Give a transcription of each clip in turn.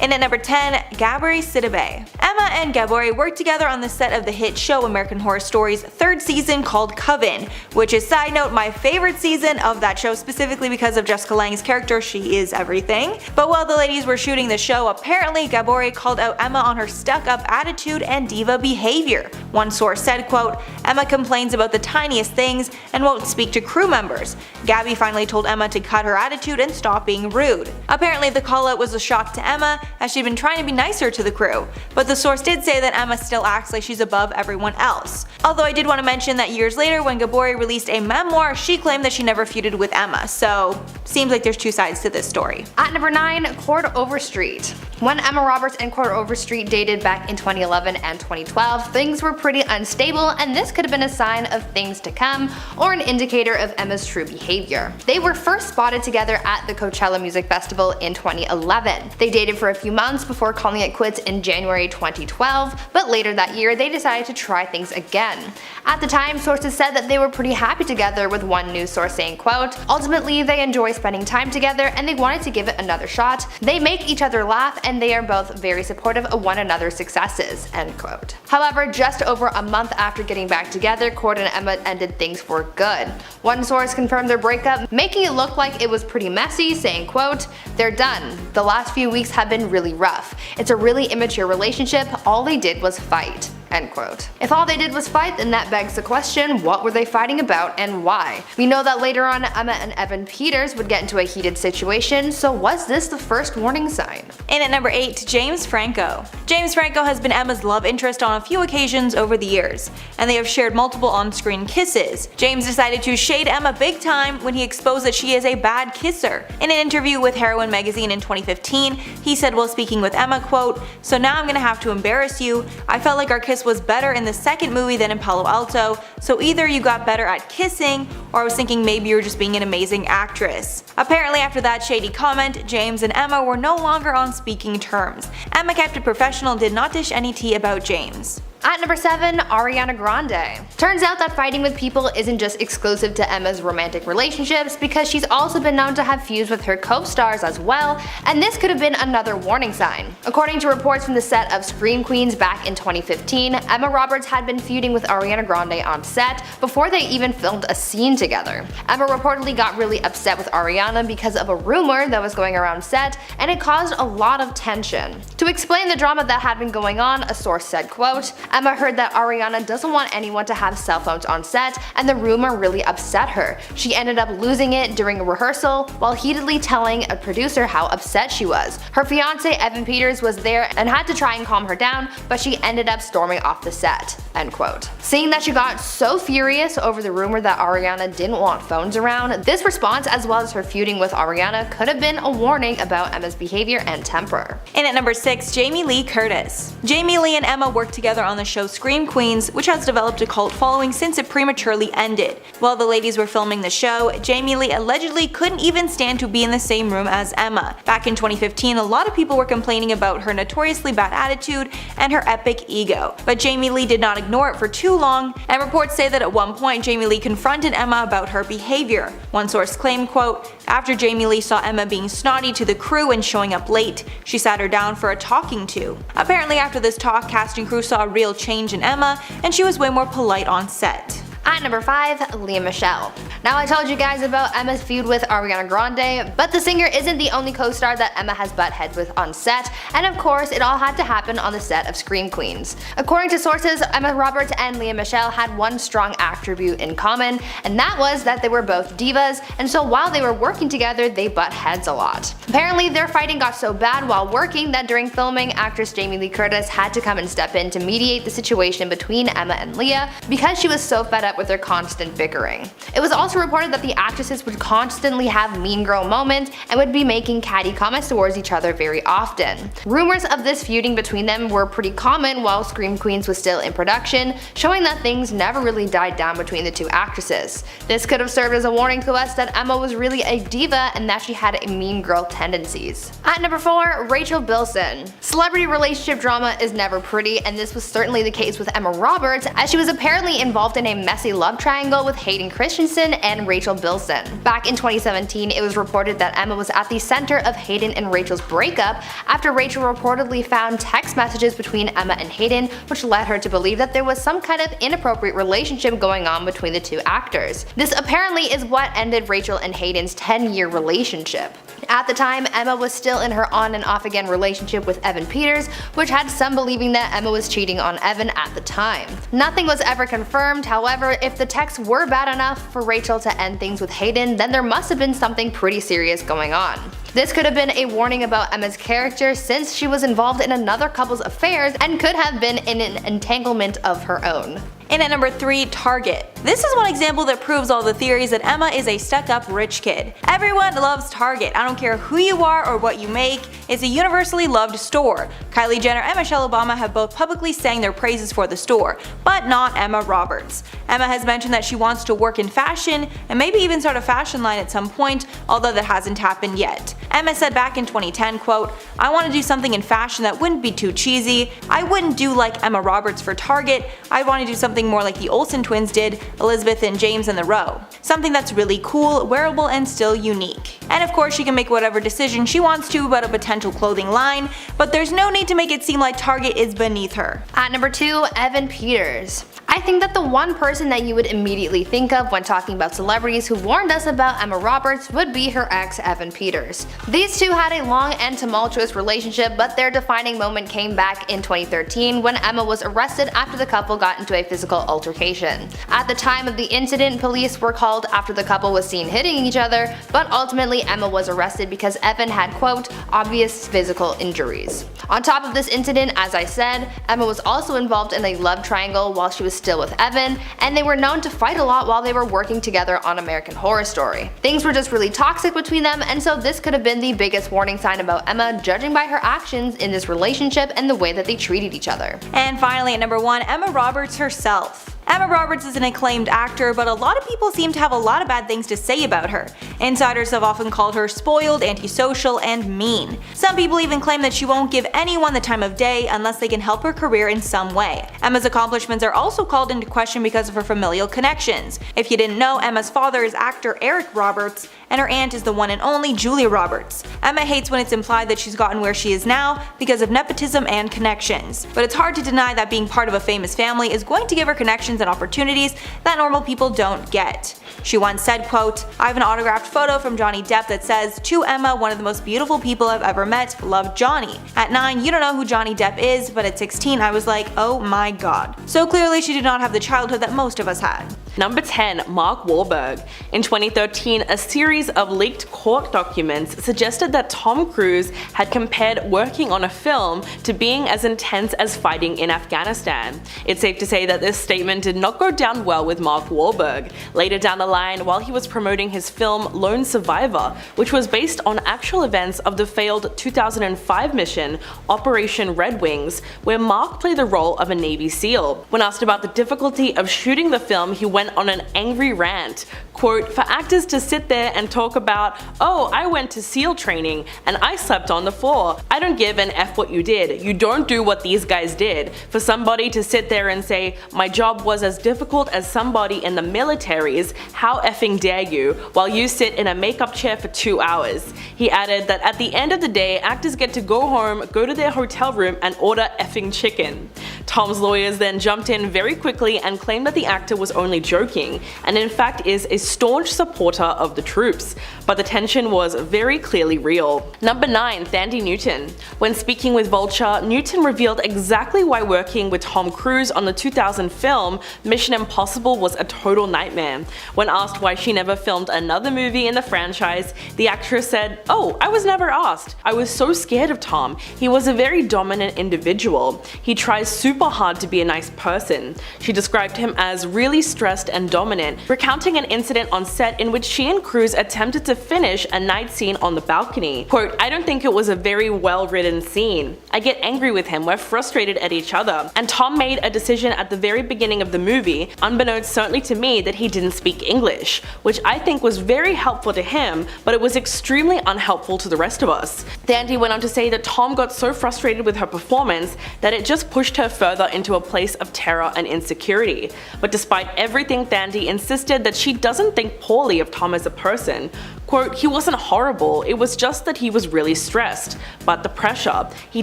And at number 10, Gabri Sidibe. Emma and Gabri worked together on the set of the hit show American Horror Story's third season called Coven, which is, side note, my favorite season of that show, specifically because of Jessica Lange's character. She is everything. But while the ladies were shooting the show, apparently Gabri called out Emma on her stuck-up attitude and diva behavior. One source said, quote, "Emma complains about the tiniest things and won't speak to crew members. Gabby finally told Emma to cut her attitude and stop being rude." Apparently the call-out was a shock to Emma, as she'd been trying to be nicer to the crew, but the source did say that Emma still acts like she's above everyone else. Although I did want to mention that years later, when Gabri released a memoir, she claimed that she never feuded with Emma, so seems like there's two sides to this story. At number 9, Cord Overstreet. When Emma Roberts and Cord Overstreet dated back in 2011 and 2012, things were pretty unstable, and this could have been a sign of things to come or an indicator of Emma's true behavior. They were first spotted together at the Coachella Music Festival in 2011. They dated for a few months before calling it quits in January 2012, but later that year they decided to try things again. At the time, sources said that they were pretty happy together, with one news source saying, quote, "Ultimately they enjoy spending time together and they wanted to give it another shot. They make each other laugh and they are both very supportive of one another's successes," end quote. However, just over a month after getting back together, Cord and Emma ended things for good. One source confirmed their breakup, making it look like it was pretty messy, saying, quote, "They're done. The last few weeks have been really rough. It's a really immature relationship. All they did was fight," end quote. If all they did was fight, then that begs the question, what were they fighting about and why? We know that later on Emma and Evan Peters would get into a heated situation, so was this the first warning sign? And at number 8, James Franco. James Franco has been Emma's love interest on a few occasions over the years, and they have shared multiple on-screen kisses. James decided to shade Emma big time when he exposed that she is a bad kisser. In an interview with Heroin magazine in 2015, he said while speaking with Emma, quote, "So now I'm gonna have to embarrass you. I felt like our kiss was better in the second movie than in Palo Alto, so either you got better at kissing, or I was thinking maybe you were just being an amazing actress." Apparently after that shady comment, James and Emma were no longer on speaking terms. Emma kept it professional and did not dish any tea about James. At number 7, Ariana Grande. Turns out that fighting with people isn't just exclusive to Emma's romantic relationships, because she's also been known to have feuds with her co-stars as well, and this could have been another warning sign. According to reports from the set of Scream Queens back in 2015, Emma Roberts had been feuding with Ariana Grande on set before they even filmed a scene together. Emma reportedly got really upset with Ariana because of a rumor that was going around set, and it caused a lot of tension. To explain the drama that had been going on, a source said, quote, "Emma heard that Ariana doesn't want anyone to have cell phones on set, and the rumor really upset her. She ended up losing it during a rehearsal while heatedly telling a producer how upset she was. Her fiance Evan Peters was there and had to try and calm her down, but she ended up storming off the set," end quote. Seeing that she got so furious over the rumor that Ariana didn't want phones around, this response, as well as her feuding with Ariana, could have been a warning about Emma's behavior and temper. And at number 6, Jamie Lee Curtis. Jamie Lee and Emma worked together on the show Scream Queens, which has developed a cult following since it prematurely ended. While the ladies were filming the show, Jamie Lee allegedly couldn't even stand to be in the same room as Emma. Back in 2015, a lot of people were complaining about her notoriously bad attitude and her epic ego, but Jamie Lee did not ignore it for too long, and reports say that at one point Jamie Lee confronted Emma about her behavior. One source claimed, quote, "After Jamie Lee saw Emma being snotty to the crew and showing up late, she sat her down for a talking to." Apparently after this talk, cast and crew saw a real change in Emma, and she was way more polite on set. At number 5, Lea Michele. Now I told you guys about Emma's feud with Ariana Grande, but the singer isn't the only co-star that Emma has butt heads with on set, and of course it all had to happen on the set of Scream Queens. According to sources, Emma Roberts and Lea Michele had one strong attribute in common, and that was that they were both divas, and so while they were working together they butt heads a lot. Apparently their fighting got so bad while working that during filming, actress Jamie Lee Curtis had to come and step in to mediate the situation between Emma and Lea because she was so fed up with their constant bickering. It was also reported that the actresses would constantly have mean girl moments and would be making catty comments towards each other very often. Rumors of this feuding between them were pretty common while Scream Queens was still in production, showing that things never really died down between the two actresses. This could have served as a warning to us that Emma was really a diva and that she had mean girl tendencies. At number 4, Rachel Bilson. Celebrity relationship drama is never pretty, and this was certainly the case with Emma Roberts, as she was apparently involved in a messy messy love triangle with Hayden Christensen and Rachel Bilson. Back in 2017, it was reported that Emma was at the center of Hayden and Rachel's breakup after Rachel reportedly found text messages between Emma and Hayden, which led her to believe that there was some kind of inappropriate relationship going on between the two actors. This apparently is what ended Rachel and Hayden's 10-year relationship. At the time, Emma was still in her on and off again relationship with Evan Peters, which had some believing that Emma was cheating on Evan at the time. Nothing was ever confirmed, however, if the texts were bad enough for Rachel to end things with Hayden, then there must have been something pretty serious going on. This could have been a warning about Emma's character since she was involved in another couple's affairs and could have been in an entanglement of her own. And at number 3, Target. This is one example that proves all the theories that Emma is a stuck-up rich kid. Everyone loves Target. I don't care who you are or what you make, it's a universally loved store. Kylie Jenner and Michelle Obama have both publicly sang their praises for the store, but not Emma Roberts. Emma has mentioned that she wants to work in fashion and maybe even start a fashion line at some point, although that hasn't happened yet. Emma said back in 2010, quote, "I want to do something in fashion that wouldn't be too cheesy. I wouldn't do like Emma Roberts for Target. I want to do something more like the Olsen twins did, Elizabeth and James in the Row. Something that's really cool, wearable, and still unique." And of course she can make whatever decision she wants to about a potential clothing line, but there's no need to make it seem like Target is beneath her. At number 2, Evan Peters. I think that the one person that you would immediately think of when talking about celebrities who warned us about Emma Roberts would be her ex, Evan Peters. These two had a long and tumultuous relationship, but their defining moment came back in 2013 when Emma was arrested after the couple got into a physical altercation. At the time of the incident, police were called after the couple was seen hitting each other, but ultimately Emma was arrested because Evan had, quote, obvious physical injuries. On top of this incident, as I said, Emma was also involved in a love triangle while she was still with Evan, and they were known to fight a lot while they were working together on American Horror Story. Things were just really toxic between them, and so this could have been the biggest warning sign about Emma, judging by her actions in this relationship and the way that they treated each other. And finally at number 1, Emma Roberts herself. Emma Roberts is an acclaimed actor, but a lot of people seem to have a lot of bad things to say about her. Insiders have often called her spoiled, antisocial, and mean. Some people even claim that she won't give anyone the time of day unless they can help her career in some way. Emma's accomplishments are also called into question because of her familial connections. If you didn't know, Emma's father is actor Eric Roberts, and her aunt is the one and only Julia Roberts. Emma hates when it's implied that she's gotten where she is now because of nepotism and connections. But it's hard to deny that being part of a famous family is going to give her connections and opportunities that normal people don't get. She once said, quote, "I have an autographed photo from Johnny Depp that says, 'To Emma, one of the most beautiful people I've ever met, love Johnny.' At 9, you don't know who Johnny Depp is, but at 16 I was like, oh my god." So clearly she did not have the childhood that most of us had. Number 10, Mark Wahlberg. In 2013, a series of leaked court documents suggested that Tom Cruise had compared working on a film to being as intense as fighting in Afghanistan. It's safe to say that this statement did not go down well with Mark Wahlberg. Later down the line, while he was promoting his film Lone Survivor, which was based on actual events of the failed 2005 mission Operation Red Wings, where Mark played the role of a Navy SEAL. When asked about the difficulty of shooting the film, he went on an angry rant. Quote, "For actors to sit there and talk about, oh, I went to SEAL training and I slept on the floor. I don't give an F what you did. You don't do what these guys did. For somebody to sit there and say, my job was as difficult as somebody in the military's, how effing dare you, while you sit in a makeup chair for 2 hours. He added that at the end of the day, actors get to go home, go to their hotel room and order effing chicken. Tom's lawyers then jumped in very quickly and claimed that the actor was only joking, and in fact is a staunch supporter of the troops, but the tension was very clearly real. Number 9, Thandie Newton. When speaking with Vulture, Newton revealed exactly why working with Tom Cruise on the 2000 film Mission Impossible was a total nightmare. When asked why she never filmed another movie in the franchise, the actress said, "Oh, I was never asked. I was so scared of Tom. He was a very dominant individual. He tries super hard to be a nice person." She described him as really stressed and dominant, recounting an incident on set in which she and Cruise attempted to finish a night scene on the balcony. Quote, "I don't think it was a very well written scene. I get angry with him, we're frustrated at each other, and Tom made a decision at the very beginning of the movie, unbeknownst certainly to me, that he didn't speak English, which I think was very helpful to him, but it was extremely unhelpful to the rest of us." Thandie went on to say that Tom got so frustrated with her performance that it just pushed her further further into a place of terror and insecurity. But despite everything, Thandie insisted that she doesn't think poorly of Tom as a person. Quote, "He wasn't horrible, it was just that he was really stressed. But the pressure, he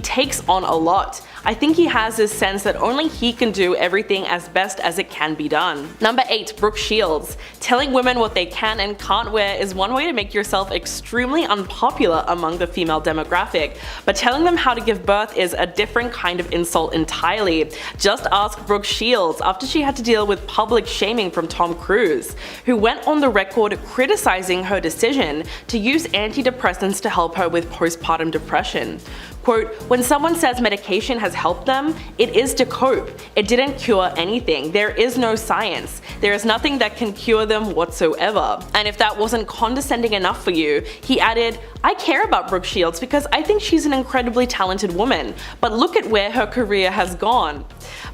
takes on a lot. I think he has this sense that only he can do everything as best as it can be done." Number 8. Brooke Shields. Telling women what they can and can't wear is one way to make yourself extremely unpopular among the female demographic, but telling them how to give birth is a different kind of insult entirely. Just ask Brooke Shields after she had to deal with public shaming from Tom Cruise, who went on the record criticizing her decision to use antidepressants to help her with postpartum depression. Quote, "When someone says medication has helped them, it is to cope. It didn't cure anything. There is no science. There is nothing that can cure them whatsoever." And if that wasn't condescending enough for you, he added, "I care about Brooke Shields because I think she's an incredibly talented woman, but look at where her career has gone."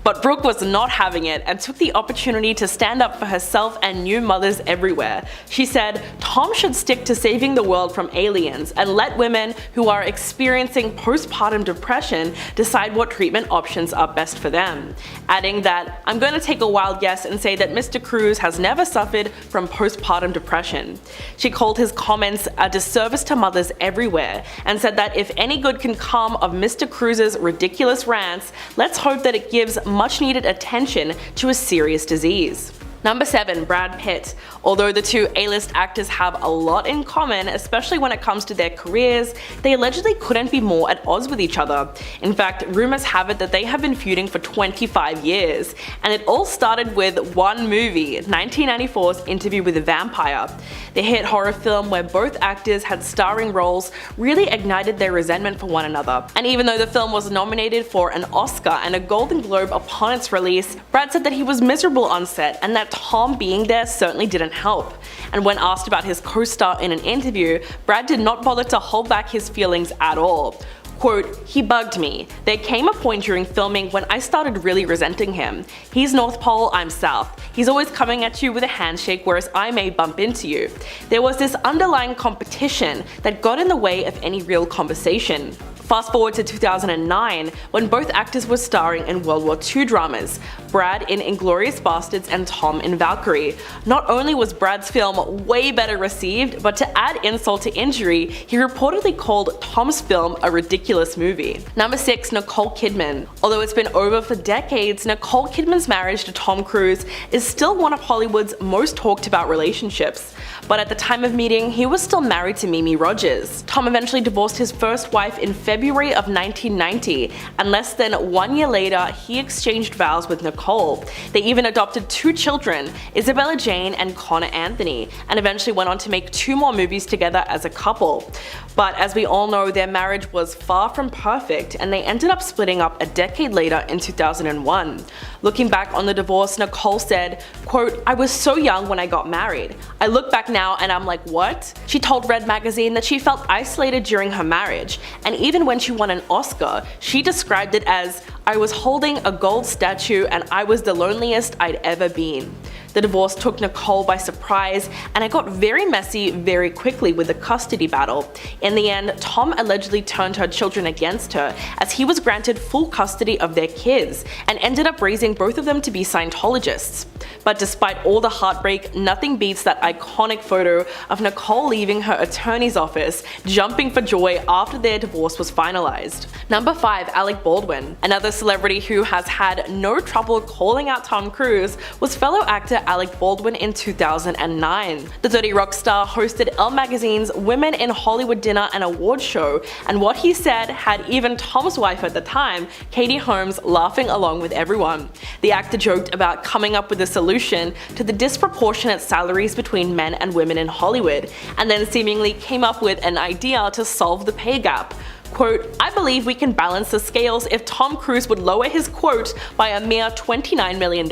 But Brooke was not having it and took the opportunity to stand up for herself and new mothers everywhere. She said, "Tom should stick to saving the world from aliens and let women who are experiencing postpartum depression decide what treatment options are best for them." Adding that, "I'm going to take a wild guess and say that Mr. Cruise has never suffered from postpartum depression." She called his comments a disservice to mothers everywhere and said that if any good can come of Mr. Cruise's ridiculous rants, let's hope that it gives much needed attention to a serious disease. Number 7. Brad Pitt. Although the two A-list actors have a lot in common, especially when it comes to their careers, they allegedly couldn't be more at odds with each other. In fact, rumors have it that they have been feuding for 25 years, and it all started with one movie, 1994's Interview with a Vampire. The hit horror film where both actors had starring roles really ignited their resentment for one another. And even though the film was nominated for an Oscar and a Golden Globe upon its release, Brad said that he was miserable on set and that Tom being there certainly didn't help. And when asked about his co-star in an interview, Brad did not bother to hold back his feelings at all. Quote, "He bugged me. There came a point during filming when I started really resenting him. He's North Pole, I'm South. He's always coming at you with a handshake whereas I may bump into you. There was this underlying competition that got in the way of any real conversation." Fast forward to 2009, when both actors were starring in World War II dramas, Brad in Inglourious Basterds and Tom in Valkyrie. Not only was Brad's film way better received, but to add insult to injury, he reportedly called Tom's film a ridiculous movie. Number 6. Nicole Kidman. Although it's been over for decades, Nicole Kidman's marriage to Tom Cruise is still one of Hollywood's most talked about relationships. But at the time of meeting, he was still married to Mimi Rogers. Tom eventually divorced his first wife in February of 1990, and less than 1 year later, he exchanged vows with Nicole. They even adopted 2 children, Isabella Jane and Connor Anthony, and eventually went on to make 2 more movies together as a couple. But as we all know, their marriage was far from perfect, and they ended up splitting up a decade later in 2001. Looking back on the divorce, Nicole said, quote, "I was so young when I got married. I look back now and I'm like, what?" She told Red Magazine that she felt isolated during her marriage, and even when she won an Oscar, she described it as, "I was holding a gold statue and I was the loneliest I'd ever been." The divorce took Nicole by surprise, and it got very messy very quickly with the custody battle. In the end, Tom allegedly turned her children against her, as he was granted full custody of their kids, and ended up raising both of them to be Scientologists. But despite all the heartbreak, nothing beats that iconic photo of Nicole leaving her attorney's office, jumping for joy after their divorce was finalized. Number 5. Alec Baldwin. Another celebrity who has had no trouble calling out Tom Cruise was fellow actor Alec Baldwin in 2009. The Dirty Rock star hosted Elle Magazine's Women in Hollywood dinner and awards show, and what he said had even Tom's wife at the time, Katie Holmes, laughing along with everyone. The actor joked about coming up with a solution to the disproportionate salaries between men and women in Hollywood, and then seemingly came up with an idea to solve the pay gap. Quote, "I believe we can balance the scales if Tom Cruise would lower his quote by a mere $29 million.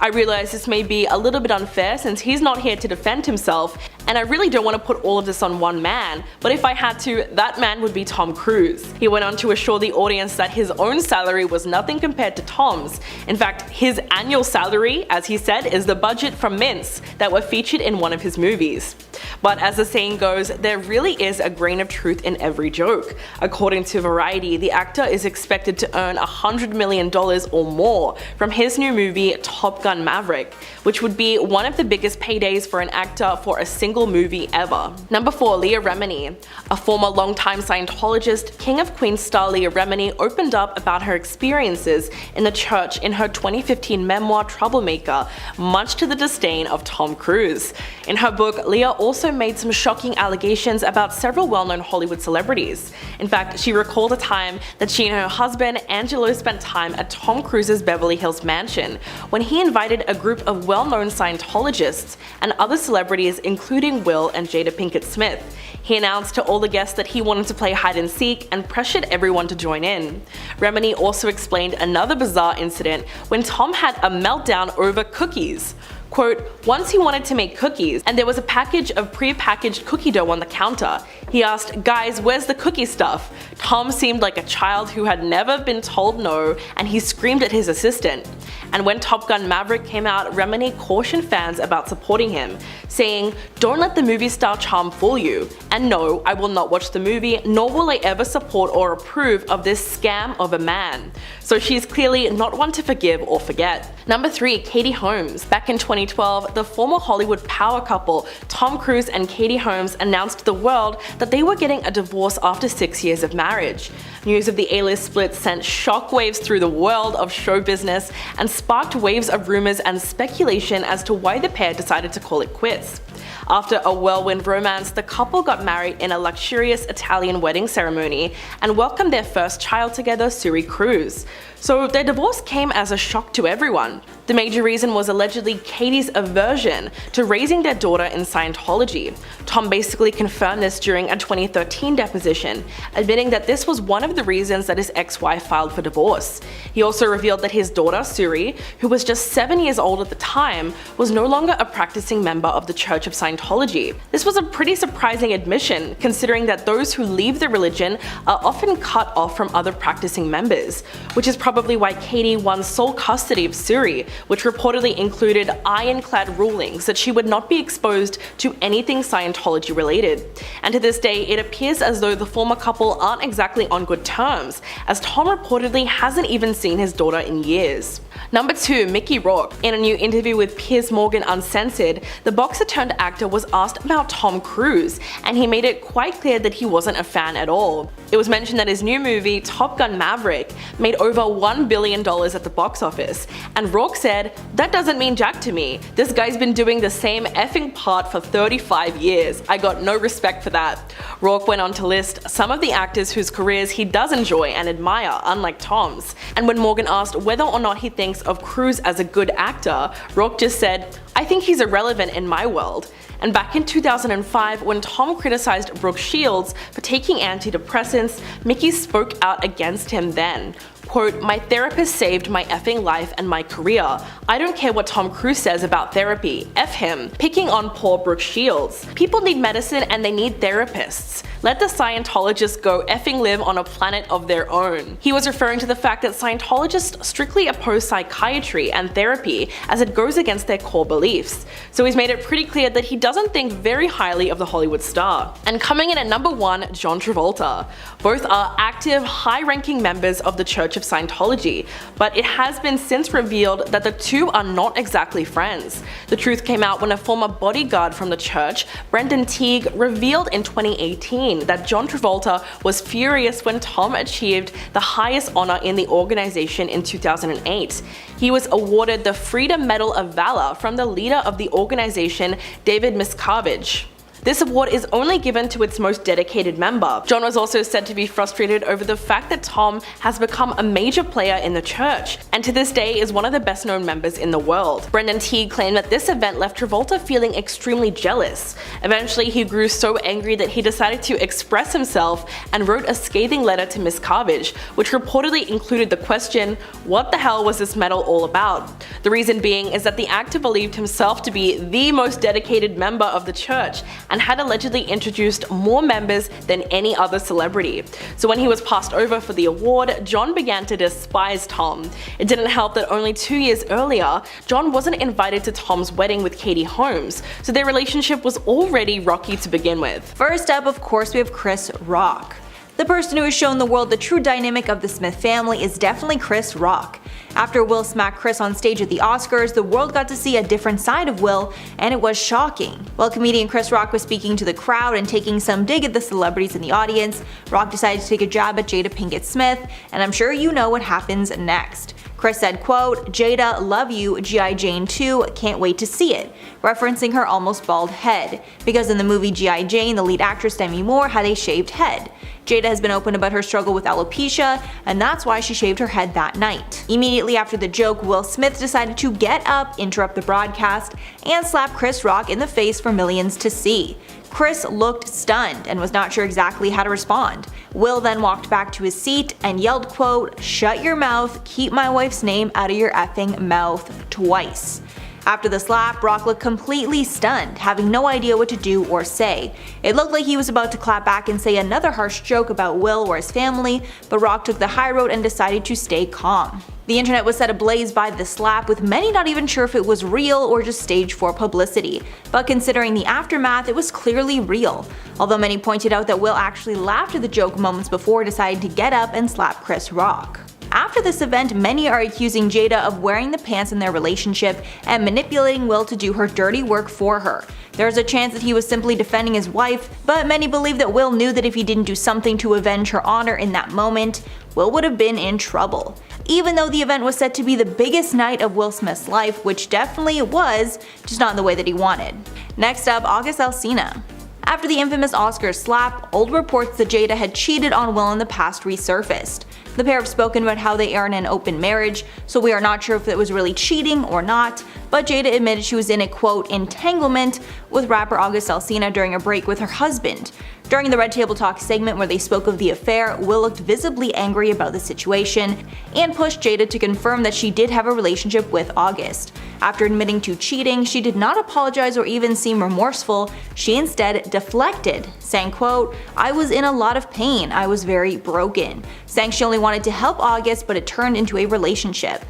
I realize this may be a little bit unfair since he's not here to defend himself, and I really don't want to put all of this on one man, but if I had to, that man would be Tom Cruise." He went on to assure the audience that his own salary was nothing compared to Tom's. In fact, his annual salary, as he said, is the budget for mints that were featured in one of his movies. But as the saying goes, there really is a grain of truth in every joke. According to Variety, the actor is expected to earn $100 million or more from his new movie Top Gun Maverick, which would be one of the biggest paydays for an actor for a single movie ever. Number 4. Leah Remini. A former longtime Scientologist, King of Queens star Leah Remini opened up about her experiences in the church in her 2015 memoir Troublemaker, much to the disdain of Tom Cruise. In her book, Leah also made some shocking allegations about several well-known Hollywood celebrities. In fact, she recalled a time that she and her husband, Angelo, spent time at Tom Cruise's Beverly Hills mansion when he invited a group of well-known Scientologists and other celebrities including Will and Jada Pinkett Smith. He announced to all the guests that he wanted to play hide and seek and pressured everyone to join in. Remini also explained another bizarre incident when Tom had a meltdown over cookies. Quote, once he wanted to make cookies and there was a package of pre-packaged cookie dough on the counter. He asked, guys, where's the cookie stuff? Tom seemed like a child who had never been told no, and he screamed at his assistant. And when Top Gun Maverick came out, Remini cautioned fans about supporting him, saying, don't let the movie star charm fool you. And no, I will not watch the movie, nor will I ever support or approve of this scam of a man. So she's clearly not one to forgive or forget. Number 3. Katie Holmes. Back in 2012, the former Hollywood power couple Tom Cruise and Katie Holmes announced to the world that they were getting a divorce after 6 years of marriage. News of the A-list split sent shockwaves through the world of show business and sparked waves of rumors and speculation as to why the pair decided to call it quits. After a whirlwind romance, the couple got married in a luxurious Italian wedding ceremony and welcomed their first child together, Sheree Cruz. So their divorce came as a shock to everyone. The major reason was allegedly Katie's aversion to raising their daughter in Scientology. Tom basically confirmed this during a 2013 deposition, admitting that this was one of the reasons that his ex-wife filed for divorce. He also revealed that his daughter, Sheree, who was just 7 years old at the time, was no longer a practicing member of the Church of Scientology. This was a pretty surprising admission, considering that those who leave the religion are often cut off from other practicing members, which is probably why Katie won sole custody of Sheree, which reportedly included ironclad rulings that she would not be exposed to anything Scientology related. And to this day, it appears as though the former couple aren't exactly on good terms, as Tom reportedly hasn't even seen his daughter in years. Number 2. Mickey Rourke. In a new interview with Piers Morgan Uncensored, the boxer turned actor was asked about Tom Cruise, and he made it quite clear that he wasn't a fan at all. It was mentioned that his new movie, Top Gun Maverick, made over $1 billion at the box office, and Rourke said, that doesn't mean jack to me. This guy's been doing the same effing part for 35 years. I got no respect for that. Rourke went on to list some of the actors whose careers he does enjoy and admire, unlike Tom's. And when Morgan asked whether or not he thinks of Cruise as a good actor, Rourke just said, I think he's irrelevant in my world. And back in 2005, when Tom criticized Brooke Shields for taking antidepressants, Mickey spoke out against him then. Quote, my therapist saved my effing life and my career. I don't care what Tom Cruise says about therapy. F him. Picking on poor Brooke Shields. People need medicine and they need therapists. Let the Scientologists go effing live on a planet of their own. He was referring to the fact that Scientologists strictly oppose psychiatry and therapy as it goes against their core beliefs. So he's made it pretty clear that he doesn't think very highly of the Hollywood star. And coming in at number 1, John Travolta. Both are active, high-ranking members of the Church of Scientology, but it has been since revealed that the two are not exactly friends. The truth came out when a former bodyguard from the church, Brendan Teague, revealed in 2018 that John Travolta was furious when Tom achieved the highest honor in the organization in 2008. He was awarded the Freedom Medal of Valor from the leader of the organization, David Miscavige. This award is only given to its most dedicated member. John was also said to be frustrated over the fact that Tom has become a major player in the church, and to this day is one of the best known members in the world. Brendan Teague claimed that this event left Travolta feeling extremely jealous. Eventually, he grew so angry that he decided to express himself and wrote a scathing letter to Miscavige, which reportedly included the question, what the hell was this medal all about? The reason being is that the actor believed himself to be the most dedicated member of the church, and had allegedly introduced more members than any other celebrity. So when he was passed over for the award, John began to despise Tom. It didn't help that only 2 years earlier, John wasn't invited to Tom's wedding with Katie Holmes, so their relationship was already rocky to begin with. First up, of course, we have Chris Rock. The person who has shown the world the true dynamic of the Smith family is definitely Chris Rock. After Will smacked Chris on stage at the Oscars, the world got to see a different side of Will, and it was shocking. While comedian Chris Rock was speaking to the crowd and taking some dig at the celebrities in the audience, Rock decided to take a jab at Jada Pinkett Smith, and I'm sure you know what happens next. Chris said, quote, "Jada, love you, G.I. Jane 2, can't wait to see it," referencing her almost bald head, because in the movie G.I. Jane, the lead actress Demi Moore had a shaved head. Jada has been open about her struggle with alopecia, and that's why she shaved her head that night. Immediately after the joke, Will Smith decided to get up, interrupt the broadcast, and slap Chris Rock in the face for millions to see. Chris looked stunned and was not sure exactly how to respond. Will then walked back to his seat and yelled, quote, "Shut your mouth, keep my wife's name out of your effing mouth," twice. After the slap, Rock looked completely stunned, having no idea what to do or say. It looked like he was about to clap back and say another harsh joke about Will or his family, but Rock took the high road and decided to stay calm. The internet was set ablaze by the slap, with many not even sure if it was real or just staged for publicity. But considering the aftermath, it was clearly real. Although many pointed out that Will actually laughed at the joke moments before deciding to get up and slap Chris Rock. After this event, many are accusing Jada of wearing the pants in their relationship and manipulating Will to do her dirty work for her. There's a chance that he was simply defending his wife, but many believe that Will knew that if he didn't do something to avenge her honor in that moment, Will would have been in trouble. Even though the event was said to be the biggest night of Will Smith's life, which definitely it was, just not in the way that he wanted. Next up, August Alsina. After the infamous Oscars slap, old reports that Jada had cheated on Will in the past resurfaced. The pair have spoken about how they are in an open marriage, so we are not sure if it was really cheating or not, but Jada admitted she was in a quote entanglement with rapper August Alsina during a break with her husband. During the Red Table Talk segment where they spoke of the affair, Will looked visibly angry about the situation and pushed Jada to confirm that she did have a relationship with August. After admitting to cheating, she did not apologize or even seem remorseful. She instead deflected, saying, quote, "I was in a lot of pain, I was very broken," saying she only wanted to help August, but it turned into a relationship.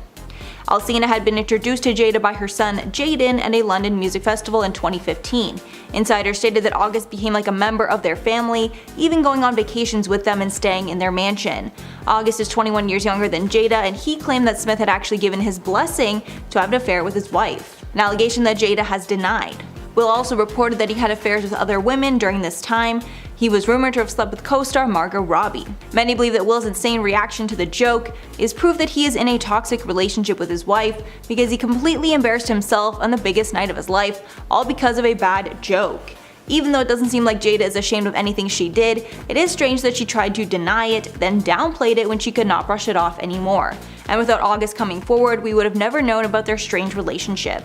Alsina had been introduced to Jada by her son Jaden at a London music festival in 2015. Insiders stated that August became like a member of their family, even going on vacations with them and staying in their mansion. August is 21 years younger than Jada, and he claimed that Smith had actually given his blessing to have an affair with his wife, an allegation that Jada has denied. Will also reported that he had affairs with other women during this time. He was rumored to have slept with co-star Margot Robbie. Many believe that Will's insane reaction to the joke is proof that he is in a toxic relationship with his wife, because he completely embarrassed himself on the biggest night of his life, all because of a bad joke. Even though it doesn't seem like Jada is ashamed of anything she did, it is strange that she tried to deny it, then downplayed it when she could not brush it off anymore. And without August coming forward, we would have never known about their strange relationship.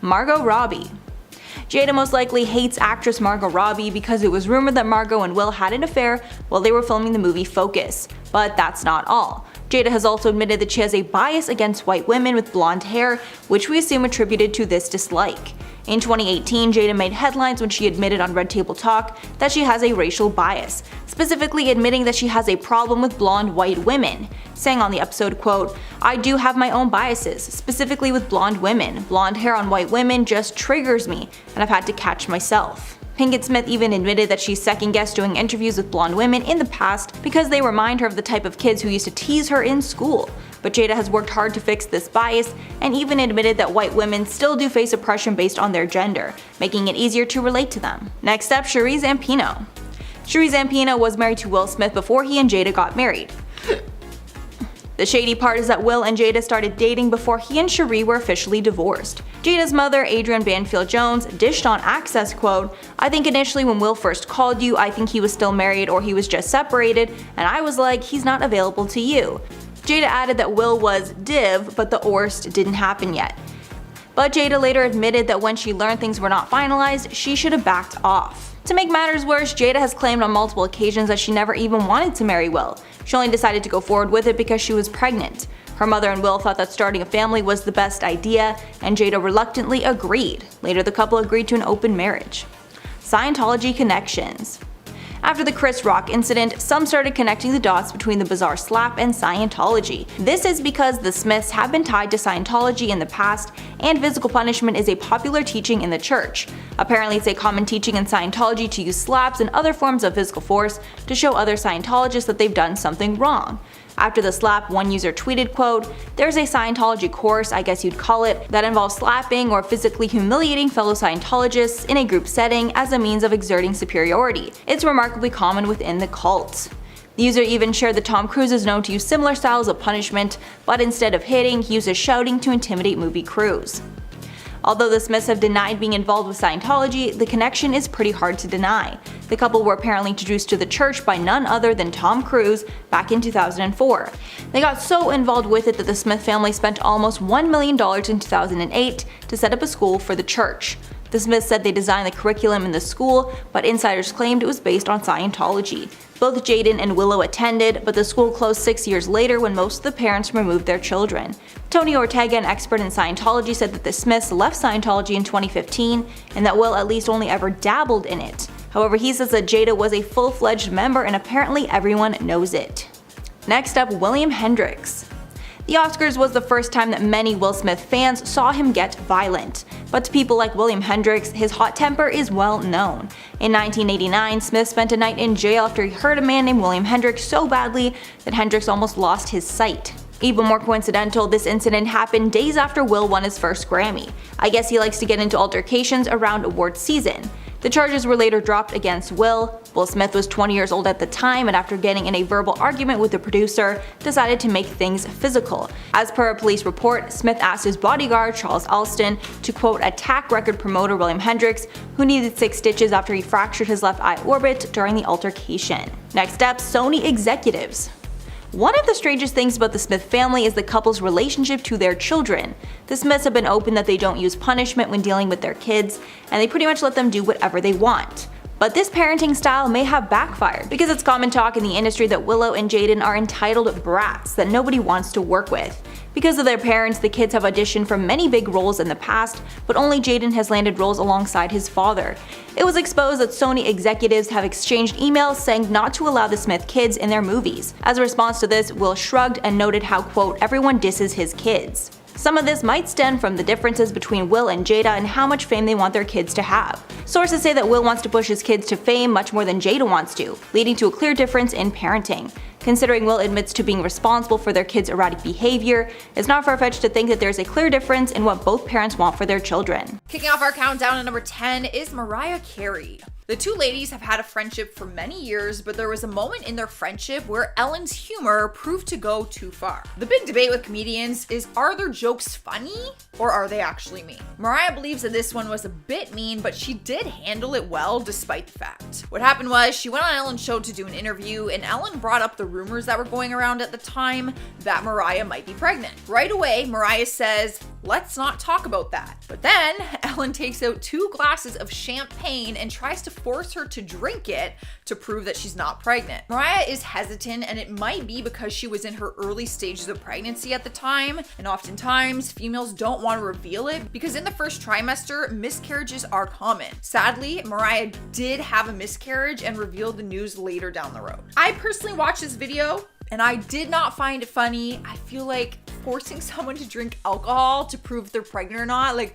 Margot Robbie. Jada most likely hates actress Margot Robbie because it was rumored that Margot and Will had an affair while they were filming the movie Focus. But that's not all. Jada has also admitted that she has a bias against white women with blonde hair, which we assume attributed to this dislike. In 2018, Jada made headlines when she admitted on Red Table Talk that she has a racial bias, specifically admitting that she has a problem with blonde white women, saying on the episode, quote, "I do have my own biases, specifically with blonde women. Blonde hair on white women just triggers me, and I've had to catch myself." Pinkett Smith even admitted that she second-guessed doing interviews with blonde women in the past because they remind her of the type of kids who used to tease her in school. But Jada has worked hard to fix this bias and even admitted that white women still do face oppression based on their gender, making it easier to relate to them. Next up, Sheree Zampino. Sheree Zampino was married to Will Smith before he and Jada got married. The shady part is that Will and Jada started dating before he and Sheree were officially divorced. Jada's mother, Adrienne Banfield-Jones, dished on Access, quote, "I think initially when Will first called you, I think he was still married or he was just separated, and I was like, he's not available to you." Jada added that Will was div, but the orst didn't happen yet. But Jada later admitted that when she learned things were not finalized, she should have backed off. To make matters worse, Jada has claimed on multiple occasions that she never even wanted to marry Will. She only decided to go forward with it because she was pregnant. Her mother and Will thought that starting a family was the best idea, and Jada reluctantly agreed. Later, the couple agreed to an open marriage. Scientology connections. After the Chris Rock incident, some started connecting the dots between the bizarre slap and Scientology. This is because the Smiths have been tied to Scientology in the past, and physical punishment is a popular teaching in the church. Apparently, it's a common teaching in Scientology to use slaps and other forms of physical force to show other Scientologists that they've done something wrong. After the slap, one user tweeted, quote, "There's a Scientology course, I guess you'd call it, that involves slapping or physically humiliating fellow Scientologists in a group setting as a means of exerting superiority. It's remarkably common within the cult." The user even shared that Tom Cruise is known to use similar styles of punishment, but instead of hitting, he uses shouting to intimidate movie crews. Although the Smiths have denied being involved with Scientology, the connection is pretty hard to deny. The couple were apparently introduced to the church by none other than Tom Cruise back in 2004. They got so involved with it that the Smith family spent almost $1 million in 2008 to set up a school for the church. The Smiths said they designed the curriculum in the school, but insiders claimed it was based on Scientology. Both Jaden and Willow attended, but the school closed 6 years later when most of the parents removed their children. Tony Ortega, an expert in Scientology, said that the Smiths left Scientology in 2015 and that Will at least only ever dabbled in it. However, he says that Jada was a full-fledged member and apparently everyone knows it. Next up, William Hendricks. The Oscars was the first time that many Will Smith fans saw him get violent. But to people like William Hendricks, his hot temper is well known. In 1989, Smith spent a night in jail after he hurt a man named William Hendricks so badly that Hendricks almost lost his sight. Even more coincidental, this incident happened days after Will won his first Grammy. I guess he likes to get into altercations around awards season. The charges were later dropped against Will. Will Smith was 20 years old at the time, and after getting in a verbal argument with the producer, decided to make things physical. As per a police report, Smith asked his bodyguard, Charles Alston, to quote attack record promoter William Hendricks, who needed 6 stitches after he fractured his left eye orbit during the altercation. Next up, Sony executives. One of the strangest things about the Smith family is the couple's relationship to their children. The Smiths have been open that they don't use punishment when dealing with their kids, and they pretty much let them do whatever they want. But this parenting style may have backfired, because it's common talk in the industry that Willow and Jaden are entitled brats that nobody wants to work with. Because of their parents, the kids have auditioned for many big roles in the past, but only Jaden has landed roles alongside his father. It was exposed that Sony executives have exchanged emails saying not to allow the Smith kids in their movies. As a response to this, Will shrugged and noted how, quote, everyone disses his kids. Some of this might stem from the differences between Will and Jada and how much fame they want their kids to have. Sources say that Will wants to push his kids to fame much more than Jada wants to, leading to a clear difference in parenting. Considering Will admits to being responsible for their kids' erratic behavior, it's not far-fetched to think that there's a clear difference in what both parents want for their children. Kicking off our countdown at number 10 is Mariah Carey. The two ladies have had a friendship for many years, but there was a moment in their friendship where Ellen's humor proved to go too far. The big debate with comedians is, are their jokes funny or are they actually mean? Mariah believes that this one was a bit mean, but she did handle it well despite the fact. What happened was she went on Ellen's show to do an interview, and Ellen brought up the rumors that were going around at the time that Mariah might be pregnant. Right away, Mariah says, let's not talk about that. But then Ellen takes out 2 glasses of champagne and tries to force her to drink it to prove that she's not pregnant. Mariah is hesitant, and it might be because she was in her early stages of pregnancy at the time, and oftentimes females don't want to reveal it because in the first trimester, miscarriages are common. Sadly, Mariah did have a miscarriage and revealed the news later down the road. I personally watched this video and I did not find it funny. I feel like forcing someone to drink alcohol to prove if they're pregnant or not, like,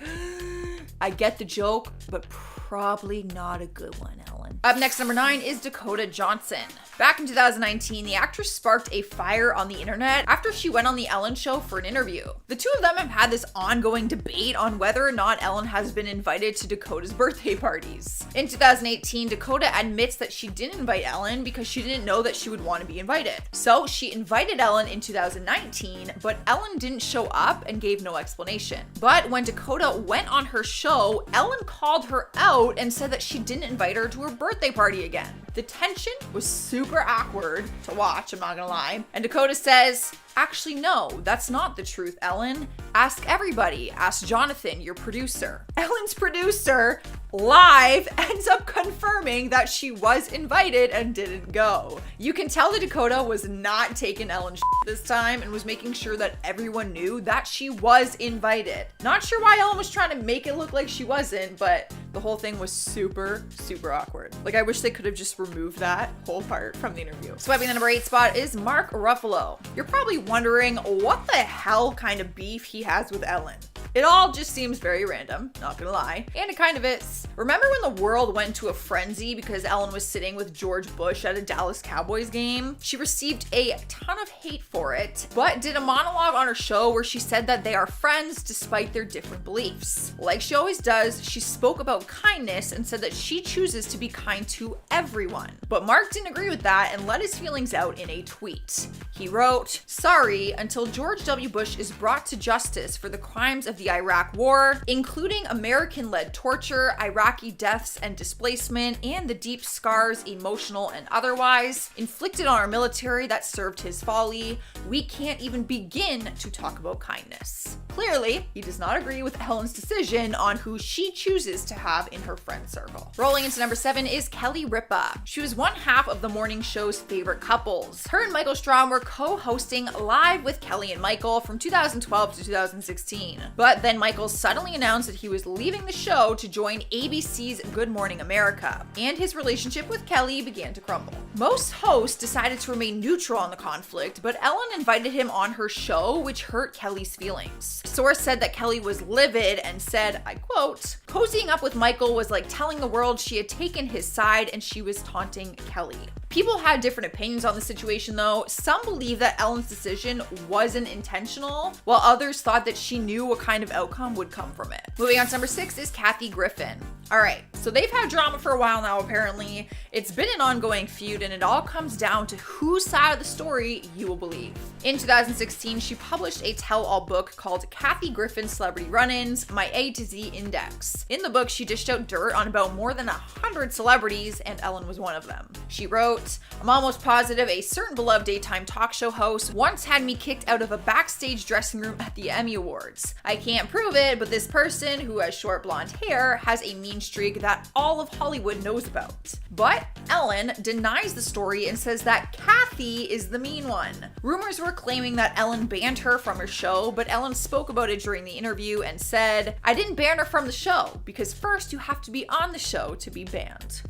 I get the joke, but probably not a good one, Ellen. Up next, number 9 is Dakota Johnson. Back in 2019, the actress sparked a fire on the internet after she went on the Ellen show for an interview. The two of them have had this ongoing debate on whether or not Ellen has been invited to Dakota's birthday parties. In 2018, Dakota admits that she didn't invite Ellen because she didn't know that she would want to be invited. So she invited Ellen in 2019, but Ellen didn't show up and gave no explanation. But when Dakota went on her show, Ellen called her out and said that she didn't invite her to her birthday party again. The tension was super awkward to watch, I'm not gonna lie. And Dakota says, actually, no, that's not the truth, Ellen. Ask everybody. Ask Jonathan, your producer. Ellen's producer live ends up confirming that she was invited and didn't go. You can tell that Dakota was not taking Ellen's this time and was making sure that everyone knew that she was invited. Not sure why Ellen was trying to make it look like she wasn't, but the whole thing was super, super awkward. Like, I wish they could have just removed that whole part from the interview. Swiping the number 8 spot is Mark Ruffalo. You're probably wondering what the hell kind of beef he has with Ellen. It all just seems very random, not gonna lie, and it kind of is. Remember when the world went to a frenzy because Ellen was sitting with George Bush at a Dallas Cowboys game? She received a ton of hate for it, but did a monologue on her show where she said that they are friends despite their different beliefs. Like she always does, she spoke about kindness and said that she chooses to be kind to everyone. But Mark didn't agree with that and let his feelings out in a tweet. He wrote, "Sorry, until George W. Bush is brought to justice for the crimes of the Iraq War, including American-led torture, Iraqi deaths and displacement, and the deep scars, emotional and otherwise, inflicted on our military that served his folly, we can't even begin to talk about kindness." Clearly, he does not agree with Ellen's decision on who she chooses to have in her friend circle. Rolling into number 7 is Kelly Ripa. She was one half of the morning show's favorite couples. Her and Michael Strahm were co-hosting Live with Kelly and Michael from 2012 to 2016. But then Michael suddenly announced that he was leaving the show to join ABC's Good Morning America, and his relationship with Kelly began to crumble. Most hosts decided to remain neutral on the conflict, but Ellen invited him on her show, which hurt Kelly's feelings. Source said that Kelly was livid and said, I quote, "Cozying up with Michael was like telling the world she had taken his side and she was taunting Kelly." People had different opinions on the situation though. Some believe that Ellen's decision wasn't intentional, while others thought that she knew what kind of outcome would come from it. Moving on to number 6 is Kathy Griffin. Alright, so they've had drama for a while now apparently. It's been an ongoing feud and it all comes down to whose side of the story you will believe. In 2016, she published a tell-all book called Kathy Griffin's Celebrity Run-Ins, My A to Z Index. In the book, she dished out dirt on about more than 100 celebrities, and Ellen was one of them. She wrote, "I'm almost positive a certain beloved daytime talk show host once had me kicked out of a backstage dressing room at the Emmy Awards. I can't prove it, but this person, who has short blonde hair, has a mean streak that all of Hollywood knows about." But Ellen denies the story and says that Kathy is the mean one. Rumors were claiming that Ellen banned her from her show, but Ellen spoke about it during the interview and said, "I didn't ban her from the show, because first you have to be on the show to be banned."